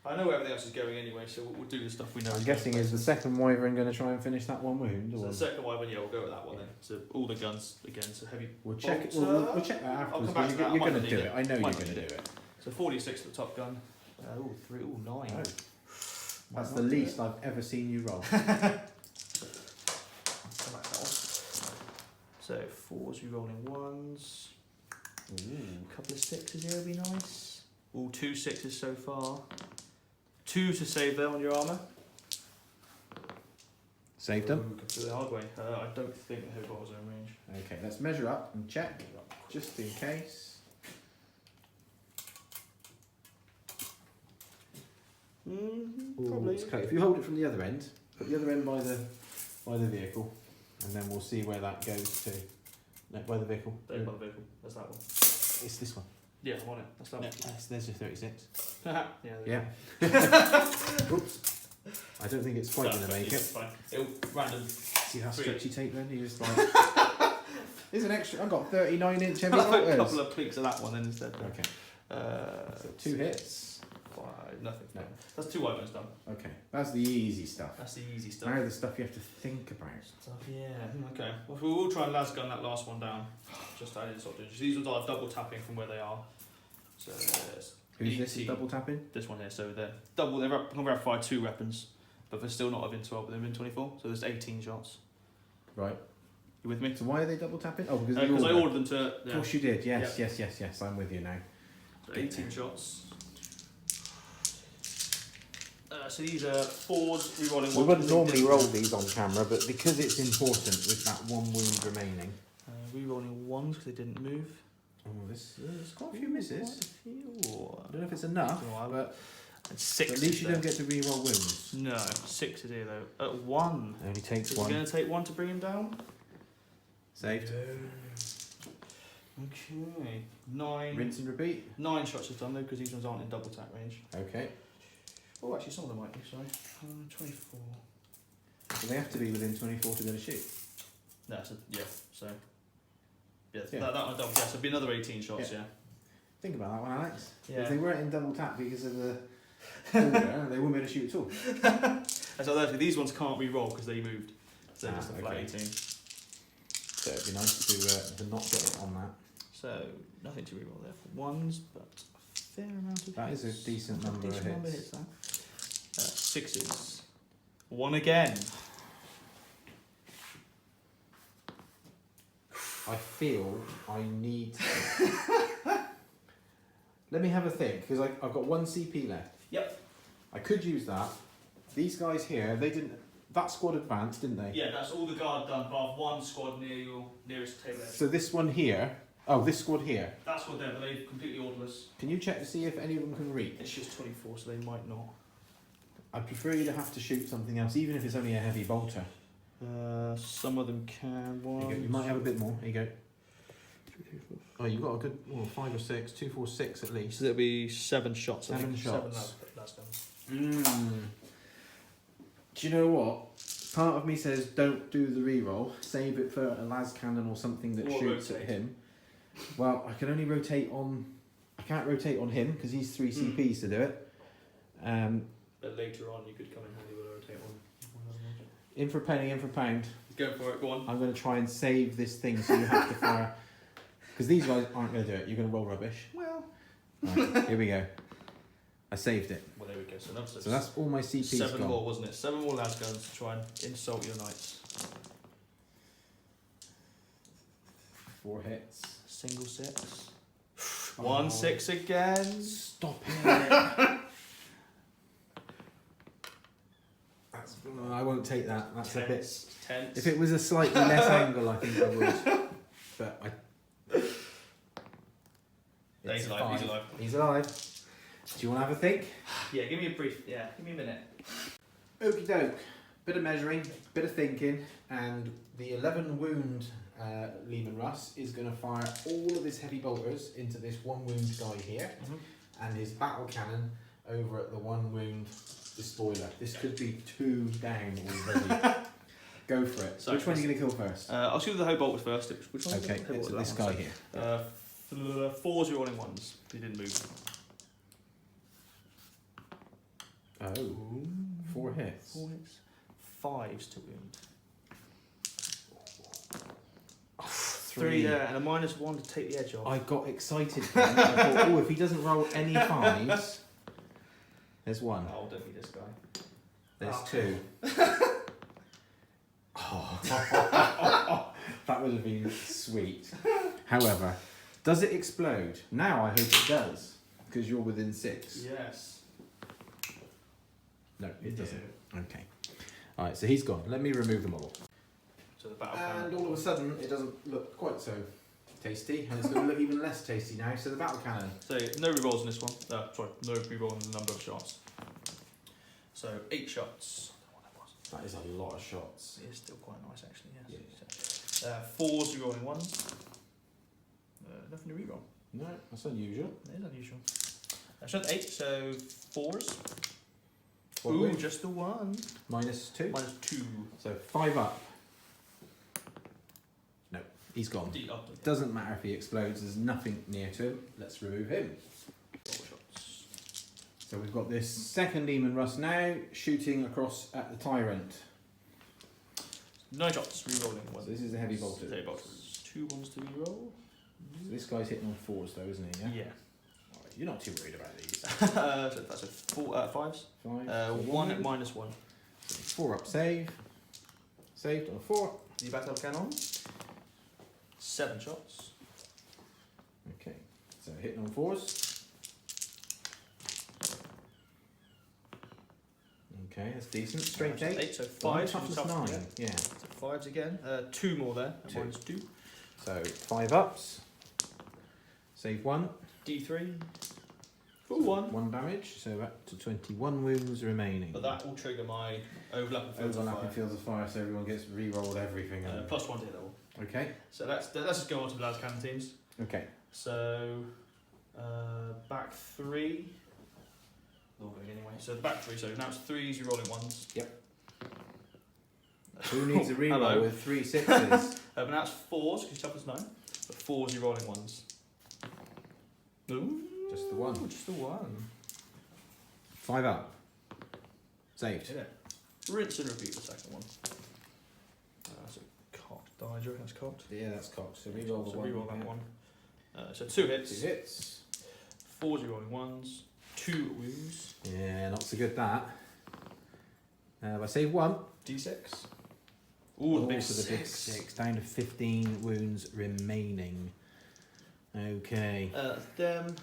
[SPEAKER 2] I know where everything else is going anyway, so we'll do the stuff we know.
[SPEAKER 1] I'm
[SPEAKER 2] is
[SPEAKER 1] guessing
[SPEAKER 2] going
[SPEAKER 1] is the second wyvern going to try and finish that 1 wound?
[SPEAKER 2] So
[SPEAKER 1] Or
[SPEAKER 2] the second Wyvern, yeah, we'll go with that one then. So all the guns again, so heavy.
[SPEAKER 1] we'll check it.
[SPEAKER 2] bolter.
[SPEAKER 1] We'll check that afterwards.
[SPEAKER 2] come back
[SPEAKER 1] but
[SPEAKER 2] to that. I
[SPEAKER 1] You're
[SPEAKER 2] might
[SPEAKER 1] going to
[SPEAKER 2] not
[SPEAKER 1] do
[SPEAKER 2] need
[SPEAKER 1] it. I know you're
[SPEAKER 2] Might
[SPEAKER 1] going
[SPEAKER 2] not
[SPEAKER 1] to
[SPEAKER 2] need
[SPEAKER 1] do it.
[SPEAKER 2] So 46 for the top gun. 3, 9.
[SPEAKER 1] Oh.
[SPEAKER 2] Might
[SPEAKER 1] That's
[SPEAKER 2] not
[SPEAKER 1] the
[SPEAKER 2] do
[SPEAKER 1] least
[SPEAKER 2] it.
[SPEAKER 1] I've ever seen you roll.
[SPEAKER 2] Come back to that one. So 4s, you rolling 1s. A couple of 6s here would be nice. All 2 6s so far. 2 to save there on your armour.
[SPEAKER 1] Saved them.
[SPEAKER 2] Ooh, could do it the hard way. I don't think the heavy bolters are in range.
[SPEAKER 1] Okay, let's measure up and check, just in case. Ooh,
[SPEAKER 2] Probably.
[SPEAKER 1] it's close. If you hold it from the other end, put the other end by the vehicle, and then we'll see where that goes to. No, by the vehicle.
[SPEAKER 2] There by the vehicle. That's that one.
[SPEAKER 1] It's this one.
[SPEAKER 2] Yeah, I'm on it. That's that one.
[SPEAKER 1] There's your 36.
[SPEAKER 2] Yeah.
[SPEAKER 1] Yeah. Oops. I don't think it's quite going to make
[SPEAKER 2] It's
[SPEAKER 1] it.
[SPEAKER 2] fine. It'll random.
[SPEAKER 1] See how
[SPEAKER 2] Three.
[SPEAKER 1] stretchy tape then? He was like, there's an extra. I've got 39-inch heavy
[SPEAKER 2] I'll put a
[SPEAKER 1] bolters.
[SPEAKER 2] couple of tweaks of that one then instead.
[SPEAKER 1] Okay. So 2
[SPEAKER 2] 6,
[SPEAKER 1] hits.
[SPEAKER 2] 5, nothing.
[SPEAKER 1] No.
[SPEAKER 2] That's 2 Wyverns done.
[SPEAKER 1] Okay, that's the easy stuff.
[SPEAKER 2] That's the easy stuff.
[SPEAKER 1] Now the stuff you have to think about.
[SPEAKER 2] Yeah, okay. Well, we will try and lasgun that last one down. Just I didn't stop doing. These ones are double tapping from where they are. So there's
[SPEAKER 1] Who's this? Is
[SPEAKER 2] 18.
[SPEAKER 1] double tapping?
[SPEAKER 2] This one here. So they're double. They're going to have fire 2 weapons, but they're still not within 12, but they're within 24. So there's 18 shots.
[SPEAKER 1] Right.
[SPEAKER 2] You with me?
[SPEAKER 1] So why are they double tapping? Oh, because
[SPEAKER 2] Because I
[SPEAKER 1] ordered.
[SPEAKER 2] ordered them to.
[SPEAKER 1] Of
[SPEAKER 2] Yeah.
[SPEAKER 1] course you did. Yes. I'm with you now.
[SPEAKER 2] So 18 shots. So these are 4s. Rerolling.
[SPEAKER 1] We wouldn't normally roll these on camera, but because it's important with that 1 wound remaining.
[SPEAKER 2] Rerolling 1s because they didn't move.
[SPEAKER 1] Oh, there's quite a few misses.
[SPEAKER 2] Quite a few.
[SPEAKER 1] I don't know if it's enough, but
[SPEAKER 2] And 6.
[SPEAKER 1] at least you don't get to re-roll wounds.
[SPEAKER 2] No, 6 is here though. At 1.
[SPEAKER 1] It only takes
[SPEAKER 2] Is it
[SPEAKER 1] 1.
[SPEAKER 2] going to take 1 to bring him down?
[SPEAKER 1] Saved.
[SPEAKER 2] Okay. 9.
[SPEAKER 1] Rinse and repeat.
[SPEAKER 2] 9 shots is done though because these ones aren't in double tap range.
[SPEAKER 1] Okay.
[SPEAKER 2] Oh, actually, some of them might be. Sorry. 24.
[SPEAKER 1] So they have to be within 24 to go to shoot.
[SPEAKER 2] No, so, yeah. So. Yeah,
[SPEAKER 1] Yeah.
[SPEAKER 2] That one double. Yeah, so it'd be another 18 shots. Yeah.
[SPEAKER 1] Think about that one, Alex.
[SPEAKER 2] Yeah.
[SPEAKER 1] If they weren't in double tap because of the order, they wouldn't be able to shoot at all.
[SPEAKER 2] And so actually, these ones can't re-roll because they moved. So just a flat
[SPEAKER 1] okay.
[SPEAKER 2] 18.
[SPEAKER 1] So it'd be nice to not get it on that.
[SPEAKER 2] So nothing to reroll there for ones, but a fair amount of
[SPEAKER 1] That is a
[SPEAKER 2] hits.
[SPEAKER 1] decent number of
[SPEAKER 2] Decent number of
[SPEAKER 1] hits.
[SPEAKER 2] hits there. Sixes. One again.
[SPEAKER 1] I feel I need to... Let me have a think, because I've got 1 CP left.
[SPEAKER 2] Yep.
[SPEAKER 1] I could use that. These guys here, they didn't... That squad advanced, didn't they?
[SPEAKER 2] Yeah, that's all the guard done, bar one squad near your nearest table edge.
[SPEAKER 1] So this one here... Oh, this squad here.
[SPEAKER 2] That's what they're, but they're completely orderless.
[SPEAKER 1] Can you check to see if any of them can reach?
[SPEAKER 2] It's just 24, so they might not.
[SPEAKER 1] I'd prefer you to have to shoot something else, even if it's only a heavy bolter.
[SPEAKER 2] Some of them can.
[SPEAKER 1] There you go. You might have a bit more. Here you go. Oh, you've got a good 5 or 6, 2, 4, 6 at least.
[SPEAKER 2] So there'll be 7 shots.
[SPEAKER 1] 7 shots.
[SPEAKER 2] 7 last guns.
[SPEAKER 1] Do you know what? Part of me says don't do the reroll. Save it for a las cannon or something that
[SPEAKER 2] Or
[SPEAKER 1] shoots
[SPEAKER 2] rotate.
[SPEAKER 1] at him. Well, I can only rotate on. I can't rotate on him because he's 3 CPs to do it.
[SPEAKER 2] But later on, you could come in handy with a rotate on.
[SPEAKER 1] In for a penny, in for a pound.
[SPEAKER 2] Go for it. Go on.
[SPEAKER 1] I'm going to try and save this thing so you have to fire. Because these guys aren't going to do it. You're going to roll rubbish.
[SPEAKER 2] Well.
[SPEAKER 1] Right, here we go. I saved it.
[SPEAKER 2] Well, there we go. So that's,
[SPEAKER 1] So that's all my CPs
[SPEAKER 2] 7
[SPEAKER 1] gone.
[SPEAKER 2] more, wasn't it? 7 more las guns to try and insult your knights.
[SPEAKER 1] 4 hits.
[SPEAKER 2] Single 6. 1 6 again.
[SPEAKER 1] Stop it. I won't take that. That's a bit.
[SPEAKER 2] Tense.
[SPEAKER 1] If it was a slightly less angle, I think I would. But I.
[SPEAKER 2] No, he's
[SPEAKER 1] It's a
[SPEAKER 2] alive. He's
[SPEAKER 1] 5.
[SPEAKER 2] alive.
[SPEAKER 1] He's alive. Do you want to have a think?
[SPEAKER 2] Yeah, give me a brief. Yeah, give me a minute.
[SPEAKER 1] Okie doke. Bit of measuring, bit of thinking, and the 11 wound Lehman Russ is going to fire all of his heavy bolters into this 1 wound guy here, and his battle cannon over at the 1 wound despoiler. This could be 2 down already. Go for it.
[SPEAKER 2] So
[SPEAKER 1] which one are you going to kill first?
[SPEAKER 2] I'll shoot with the hoe bolters first. Which one?
[SPEAKER 1] Okay, it's this guy here.
[SPEAKER 2] 4s are all in ones. He didn't move.
[SPEAKER 1] Oh, 4 hits.
[SPEAKER 2] 4 hits. 5s to wound. 3 there and a -1 to take the edge off.
[SPEAKER 1] I got excited then. I thought, oh, if he doesn't roll any 5s, there's 1.
[SPEAKER 2] Oh, don't be this guy.
[SPEAKER 1] There's 2. Oh. That would have been sweet. However, does it explode? Now I hope it does, because you're within 6.
[SPEAKER 2] Yes.
[SPEAKER 1] No, it doesn't. Okay. Alright, so he's gone. Let me remove them all.
[SPEAKER 2] So the battle
[SPEAKER 1] And
[SPEAKER 2] cannon.
[SPEAKER 1] all of a sudden, it doesn't look quite so tasty, and it's going to look even less tasty now. So the battle cannon.
[SPEAKER 2] So no rerolls in this one. Sorry, no reroll in the number of shots. So 8 shots.
[SPEAKER 1] That is a lot of shots.
[SPEAKER 2] It is still quite nice actually, yes.
[SPEAKER 1] Yeah.
[SPEAKER 2] So, 4s rerolling 1s. Nothing to reroll.
[SPEAKER 1] No, that's unusual.
[SPEAKER 2] It is unusual. Strength 8, so 4s.
[SPEAKER 1] What
[SPEAKER 2] Ooh,
[SPEAKER 1] with?
[SPEAKER 2] just the 1.
[SPEAKER 1] -2.
[SPEAKER 2] -2.
[SPEAKER 1] So 5 up. No, he's gone.
[SPEAKER 2] D up.
[SPEAKER 1] Doesn't matter if he explodes, there's nothing near to him. Let's remove him.
[SPEAKER 2] Roll shots.
[SPEAKER 1] So we've got this second Lehman Russ now, shooting across at the Tyrant.
[SPEAKER 2] 9 shots, rerolling 1.
[SPEAKER 1] So this is a heavy bolter.
[SPEAKER 2] Heavy bolters. 2 ones to reroll.
[SPEAKER 1] So this guy's hitting on 4s though, isn't he? Yeah.
[SPEAKER 2] Yeah.
[SPEAKER 1] Alright, you're not too worried about these.
[SPEAKER 2] So that's a 4, 5s.
[SPEAKER 1] 5.
[SPEAKER 2] 1 at -1.
[SPEAKER 1] 4 up save. Saved on a 4.
[SPEAKER 2] The battle cannon. 7 shots.
[SPEAKER 1] Okay, so hitting on 4s. Okay, that's decent. Strength 8.
[SPEAKER 2] So
[SPEAKER 1] One,
[SPEAKER 2] 5s.
[SPEAKER 1] toughness 9. Yeah.
[SPEAKER 2] So 5s again. 2 more there. At
[SPEAKER 1] 2.
[SPEAKER 2] -2.
[SPEAKER 1] So 5 ups. Save 1.
[SPEAKER 2] D3. Full 1.
[SPEAKER 1] 1 damage, so up to 21 wounds remaining.
[SPEAKER 2] But that will trigger my overlapping fields of
[SPEAKER 1] Overlapping
[SPEAKER 2] fire.
[SPEAKER 1] fields of fire, so everyone gets re-rolled everything.
[SPEAKER 2] +1 to hit level.
[SPEAKER 1] Okay.
[SPEAKER 2] So let's just go on to the last cannon teams.
[SPEAKER 1] Okay.
[SPEAKER 2] So back 3. All going anyway. So the back 3. So now it's 3s. You're rolling 1s.
[SPEAKER 1] Yep. Who needs a
[SPEAKER 2] Hello.
[SPEAKER 1] re-roll with 3 6s?
[SPEAKER 2] But now it's 4s because toughness 9. But 4s. You're rolling 1s. Ooh.
[SPEAKER 1] Just the 1.
[SPEAKER 2] Just the 1.
[SPEAKER 1] 5 up. Saved.
[SPEAKER 2] Hit it. Rinse and repeat the second one. Do you reckon that's cocked?
[SPEAKER 1] Yeah, that's cocked. So reroll the
[SPEAKER 2] So
[SPEAKER 1] one.
[SPEAKER 2] reroll that one. So 2 hits.
[SPEAKER 1] 2 hits.
[SPEAKER 2] 4 rerolling ones. 2 wounds.
[SPEAKER 1] Yeah, not so good that. I save 1.
[SPEAKER 2] D6. Ooh, the big
[SPEAKER 1] so the big
[SPEAKER 2] 6.
[SPEAKER 1] 6. Down to 15 wounds remaining. Okay.
[SPEAKER 2] Them.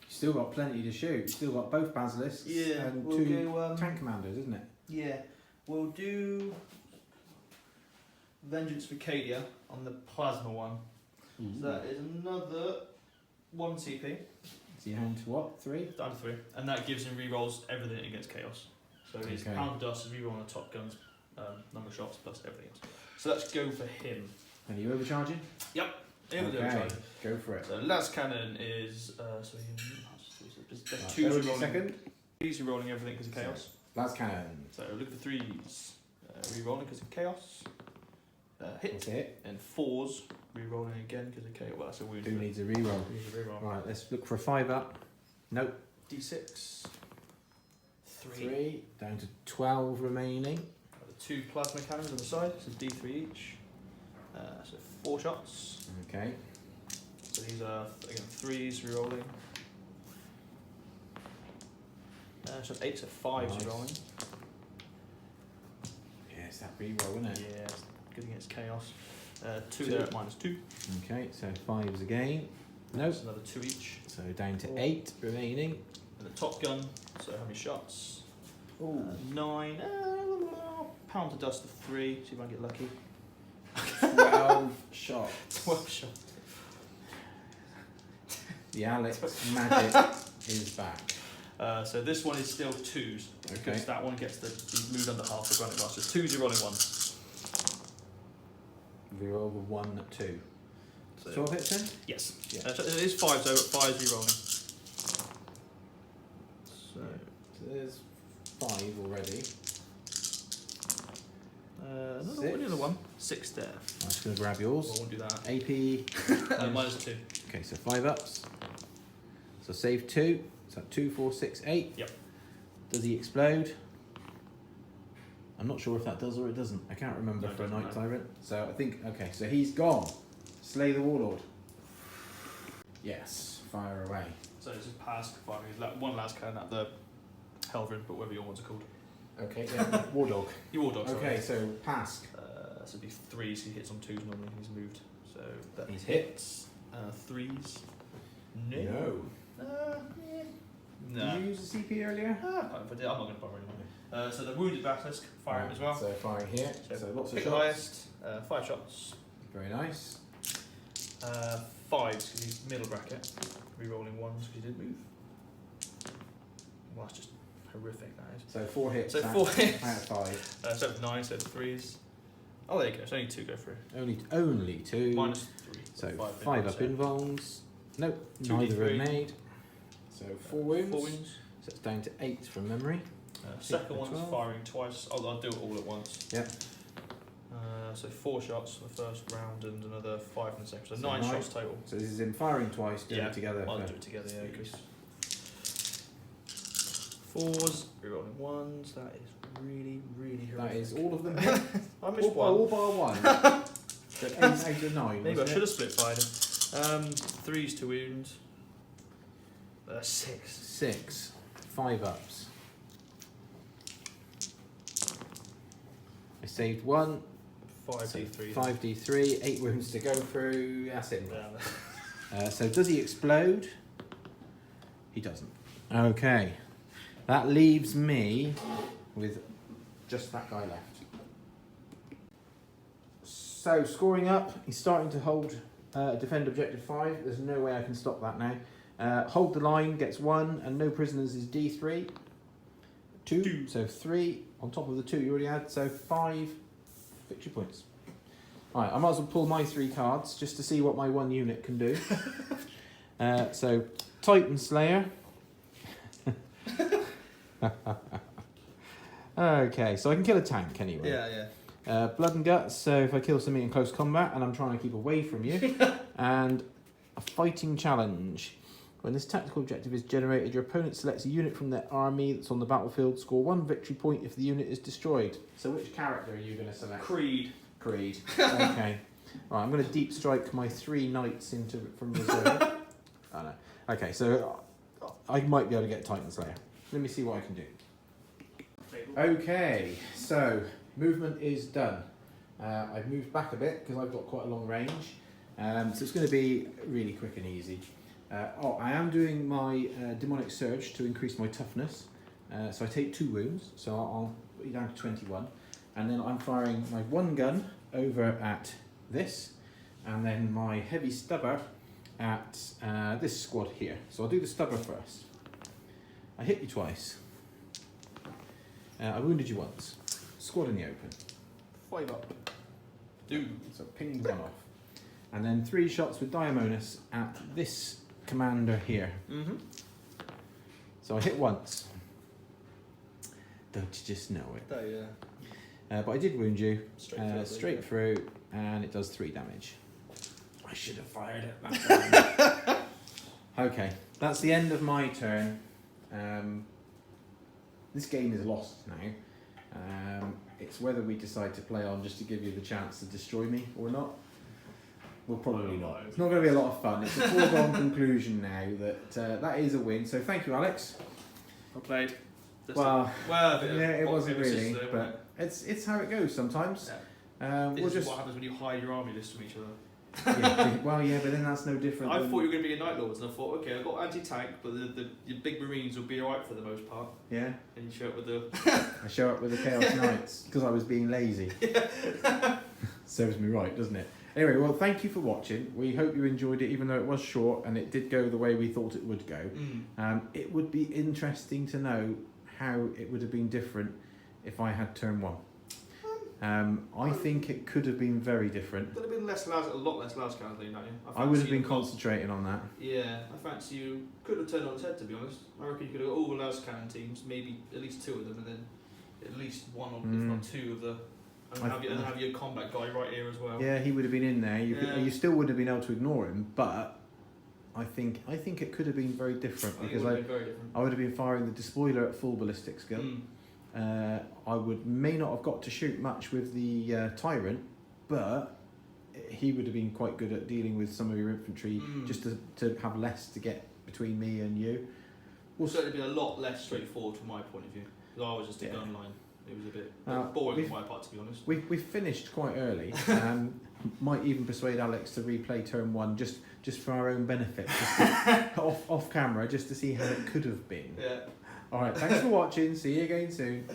[SPEAKER 1] Still got plenty to shoot. Still got both basilisks and
[SPEAKER 2] we'll
[SPEAKER 1] 2
[SPEAKER 2] go,
[SPEAKER 1] tank commanders, isn't it?
[SPEAKER 2] Yeah, we'll do Vengeance for Cadia on the plasma one. So that is another 1 CP.
[SPEAKER 1] So you're down to what? 3?
[SPEAKER 2] Down to 3. And that gives him rerolls everything against Chaos. So his
[SPEAKER 1] Okay.
[SPEAKER 2] Pound of Dust is reroll on the top gun's number of shots plus everything else. So let's go for him.
[SPEAKER 1] Are you overcharging?
[SPEAKER 2] Okay.
[SPEAKER 1] Go for it.
[SPEAKER 2] So last cannon is that's
[SPEAKER 1] Right,
[SPEAKER 2] 2
[SPEAKER 1] bear with me a
[SPEAKER 2] rerolling.
[SPEAKER 1] second.
[SPEAKER 2] He's rerolling everything because of Chaos.
[SPEAKER 1] Last cannon.
[SPEAKER 2] So look at the 3s. Rerolling because of Chaos. Hit.
[SPEAKER 1] That's it.
[SPEAKER 2] And 4s rerolling again because of Chaos. Well, that's a wound.
[SPEAKER 1] Who needs a reroll?
[SPEAKER 2] Needs a reroll.
[SPEAKER 1] Right, let's look for a 5 up. Nope.
[SPEAKER 2] D6. 3.
[SPEAKER 1] 3. Down to 12 remaining.
[SPEAKER 2] The 2 plasma cannons on the side. So D3 each. So 4 shots.
[SPEAKER 1] Okay.
[SPEAKER 2] So these are again 3s rerolling. So 8, so 5s
[SPEAKER 1] Nice.
[SPEAKER 2] rerolling.
[SPEAKER 1] Yeah, it's that reroll, isn't it?
[SPEAKER 2] Yeah, it's good against Chaos. 2
[SPEAKER 1] 2.
[SPEAKER 2] there at -2.
[SPEAKER 1] Okay, so 5s again. Nope.
[SPEAKER 2] That's another 2 each.
[SPEAKER 1] So down to
[SPEAKER 2] 4.
[SPEAKER 1] 8 remaining.
[SPEAKER 2] And the top gun, so how many shots?
[SPEAKER 1] Ooh.
[SPEAKER 2] 9. Pound of Dust to 3, see if I can get lucky.
[SPEAKER 1] 12 shots.
[SPEAKER 2] 12 shots.
[SPEAKER 1] The Alex magic is back.
[SPEAKER 2] So this one is still 2s.
[SPEAKER 1] Okay.
[SPEAKER 2] Because that one gets he's moved under half the granite glass. So 2s you're rolling 1.
[SPEAKER 1] Reroll with 1, 2.
[SPEAKER 2] So
[SPEAKER 1] 12 hits then?
[SPEAKER 2] yes.
[SPEAKER 1] Yeah.
[SPEAKER 2] So it is 5, so 5s you're rolling. So,
[SPEAKER 1] So there's 5 already.
[SPEAKER 2] another one. 6 there.
[SPEAKER 1] I'm just going to grab
[SPEAKER 2] Well, I
[SPEAKER 1] yours.
[SPEAKER 2] won't do that.
[SPEAKER 1] AP.
[SPEAKER 2] -2.
[SPEAKER 1] Okay, so 5 ups. So save 2. So 2, 4, 6, 8.
[SPEAKER 2] Yep.
[SPEAKER 1] Does he explode? I'm not sure if that does or it doesn't. I can't remember
[SPEAKER 2] No, it
[SPEAKER 1] for a
[SPEAKER 2] doesn't,
[SPEAKER 1] Night
[SPEAKER 2] no.
[SPEAKER 1] Tyrant. So I think, okay, so he's gone. Slay the Warlord. Yes, fire away.
[SPEAKER 2] So this is past firing. One last cannon at the Helverin, but whatever your ones are called.
[SPEAKER 1] Okay, yeah, War Dog.
[SPEAKER 2] Your War Dog, sorry.
[SPEAKER 1] Okay, so Pask.
[SPEAKER 2] So it'd be 3s, he hits on 2s normally, he's moved. So that
[SPEAKER 1] He's
[SPEAKER 2] hits. 3s. No.
[SPEAKER 1] No.
[SPEAKER 2] Yeah.
[SPEAKER 1] Did
[SPEAKER 2] No.
[SPEAKER 1] you use the CP earlier?
[SPEAKER 2] I'm not going to bother anymore. So the Wounded Basilisk, fire him as well.
[SPEAKER 1] So firing here. So lots of
[SPEAKER 2] pick the
[SPEAKER 1] shots.
[SPEAKER 2] highest, 5 shots.
[SPEAKER 1] Very nice.
[SPEAKER 2] 5s because he's middle bracket. Rerolling 1s because he didn't move. Well, that's just horrific, that is.
[SPEAKER 1] So 4 hits.
[SPEAKER 2] So
[SPEAKER 1] out,
[SPEAKER 2] 4 hits.
[SPEAKER 1] out of 5.
[SPEAKER 2] So it's 9, so it's 3s. Oh, there you go. So only 2 go through.
[SPEAKER 1] Only 2.
[SPEAKER 2] -3.
[SPEAKER 1] So
[SPEAKER 2] 5
[SPEAKER 1] 5 up involves. Nope,
[SPEAKER 2] 2d3.
[SPEAKER 1] neither are made. So 4 wounds.
[SPEAKER 2] 4 wounds.
[SPEAKER 1] So it's down to 8 from memory.
[SPEAKER 2] Second
[SPEAKER 1] for
[SPEAKER 2] one's
[SPEAKER 1] 12.
[SPEAKER 2] firing twice. I'll do it all at once.
[SPEAKER 1] Yep.
[SPEAKER 2] So 4 shots for the first round and another 5 in the second. So,
[SPEAKER 1] So
[SPEAKER 2] 9
[SPEAKER 1] nine.
[SPEAKER 2] shots total.
[SPEAKER 1] So this is in firing twice, doing it together.
[SPEAKER 2] I'll
[SPEAKER 1] for-
[SPEAKER 2] do it together, yeah, because 4s, rerolling 1s, that is really, really horrific.
[SPEAKER 1] That is all of them.
[SPEAKER 2] I missed
[SPEAKER 1] all
[SPEAKER 2] one.
[SPEAKER 1] bar 1. So 8 out of 9.
[SPEAKER 2] Maybe I
[SPEAKER 1] wasn't
[SPEAKER 2] should
[SPEAKER 1] it?
[SPEAKER 2] have split fired. 3s to wound. 6.
[SPEAKER 1] 6. 5 ups. I saved 1.
[SPEAKER 2] 5d3.
[SPEAKER 1] 5d3. 8 wounds to go through. That's it.
[SPEAKER 2] Yeah.
[SPEAKER 1] So does he explode? He doesn't. Okay. That leaves me with just that guy left. So scoring up, he's starting to hold defend objective 5. There's no way I can stop that now. Hold the line, gets 1, and no prisoners is D3. 2, so 3 on top of the 2 you already had, so 5 victory points. Alright, I might as well pull my 3 cards just to see what my 1 unit can do. So Titan Slayer. Okay, so I can kill a tank anyway.
[SPEAKER 2] Yeah.
[SPEAKER 1] Blood and Guts, so if I kill something in close combat and I'm trying to keep away from you. And a Fighting Challenge. When this tactical objective is generated, your opponent selects a unit from their army that's on the battlefield. Score 1 victory point if the unit is destroyed. So which character are you going to select?
[SPEAKER 2] Creed.
[SPEAKER 1] Creed. Okay. Right, I'm going to deep strike my 3 knights from reserve. Oh no. Okay, so I might be able to get Titan Slayer. Let me see what I can do. Okay, so movement is done. I've moved back a bit because I've got quite a long range. So it's going to be really quick and easy. I am doing my demonic surge to increase my toughness. So I take 2 wounds, so I'll put you down to 21. And then I'm firing my 1 gun over at this, and then my heavy stubber at this squad here. So I'll do the stubber first. I hit you twice. I wounded you once. Squad in the open.
[SPEAKER 2] 5 up. Dude.
[SPEAKER 1] So ping 1 off. And then 3 shots with Diamonus at this commander here.
[SPEAKER 2] Mm-hmm.
[SPEAKER 1] So I hit once. Don't you just know it?
[SPEAKER 2] Oh, yeah.
[SPEAKER 1] But I did wound you.
[SPEAKER 2] Straight
[SPEAKER 1] through, and it does 3 damage. I should have fired it that time. Okay, that's the end of my turn. This game is lost now. It's whether we decide to play on just to give you the chance to destroy me or not. Well, probably not. It's not going to be a lot of fun. It's a foregone conclusion now that that is a win. So thank you, Alex.
[SPEAKER 2] I played.
[SPEAKER 1] Well,
[SPEAKER 2] it
[SPEAKER 1] wasn't really, but it's how it goes sometimes.
[SPEAKER 2] Yeah. This is what happens when you hide your army list from each other.
[SPEAKER 1] Yeah, but then that's no different.
[SPEAKER 2] I thought you were going to be a Night Lords, and I thought, okay, I've got anti-tank, but the big Marines will be alright for the most part.
[SPEAKER 1] Yeah.
[SPEAKER 2] And you show up with the...
[SPEAKER 1] I show up with the Chaos Knights, because I was being lazy. Serves me right, doesn't it? Anyway, well, thank you for watching. We hope you enjoyed it, even though it was short, and it did go the way we thought it would go. It would be interesting to know how it would have been different if I had turn 1. I think it could have been very different.
[SPEAKER 2] Could have been a lot less Laz kind of thing, don't you?
[SPEAKER 1] I would have been concentrating on that.
[SPEAKER 2] Yeah, I fancy you could have turned on its head, to be honest. I reckon you could have got all the Laz cannon teams, maybe at least 2 of them, and then at least 1 or if not 2 of the... And have your combat guy right here as well.
[SPEAKER 1] Yeah, he would have been in there. You still would have been able to ignore him, but I think it could have been very different because I would have been firing the despoiler at full ballistic skill. I may not have got to shoot much with the tyrant, but he would have been quite good at dealing with some of your infantry, just to have less to get between me and you.
[SPEAKER 2] Will certainly be a lot less straightforward from my point of view, because I was just a gun line. It was a bit boring on my part, to be honest.
[SPEAKER 1] We finished quite early. Might even persuade Alex to replay turn 1 just for our own benefit, off camera, just to see how it could have been.
[SPEAKER 2] Yeah.
[SPEAKER 1] All right, thanks for watching. See you again soon.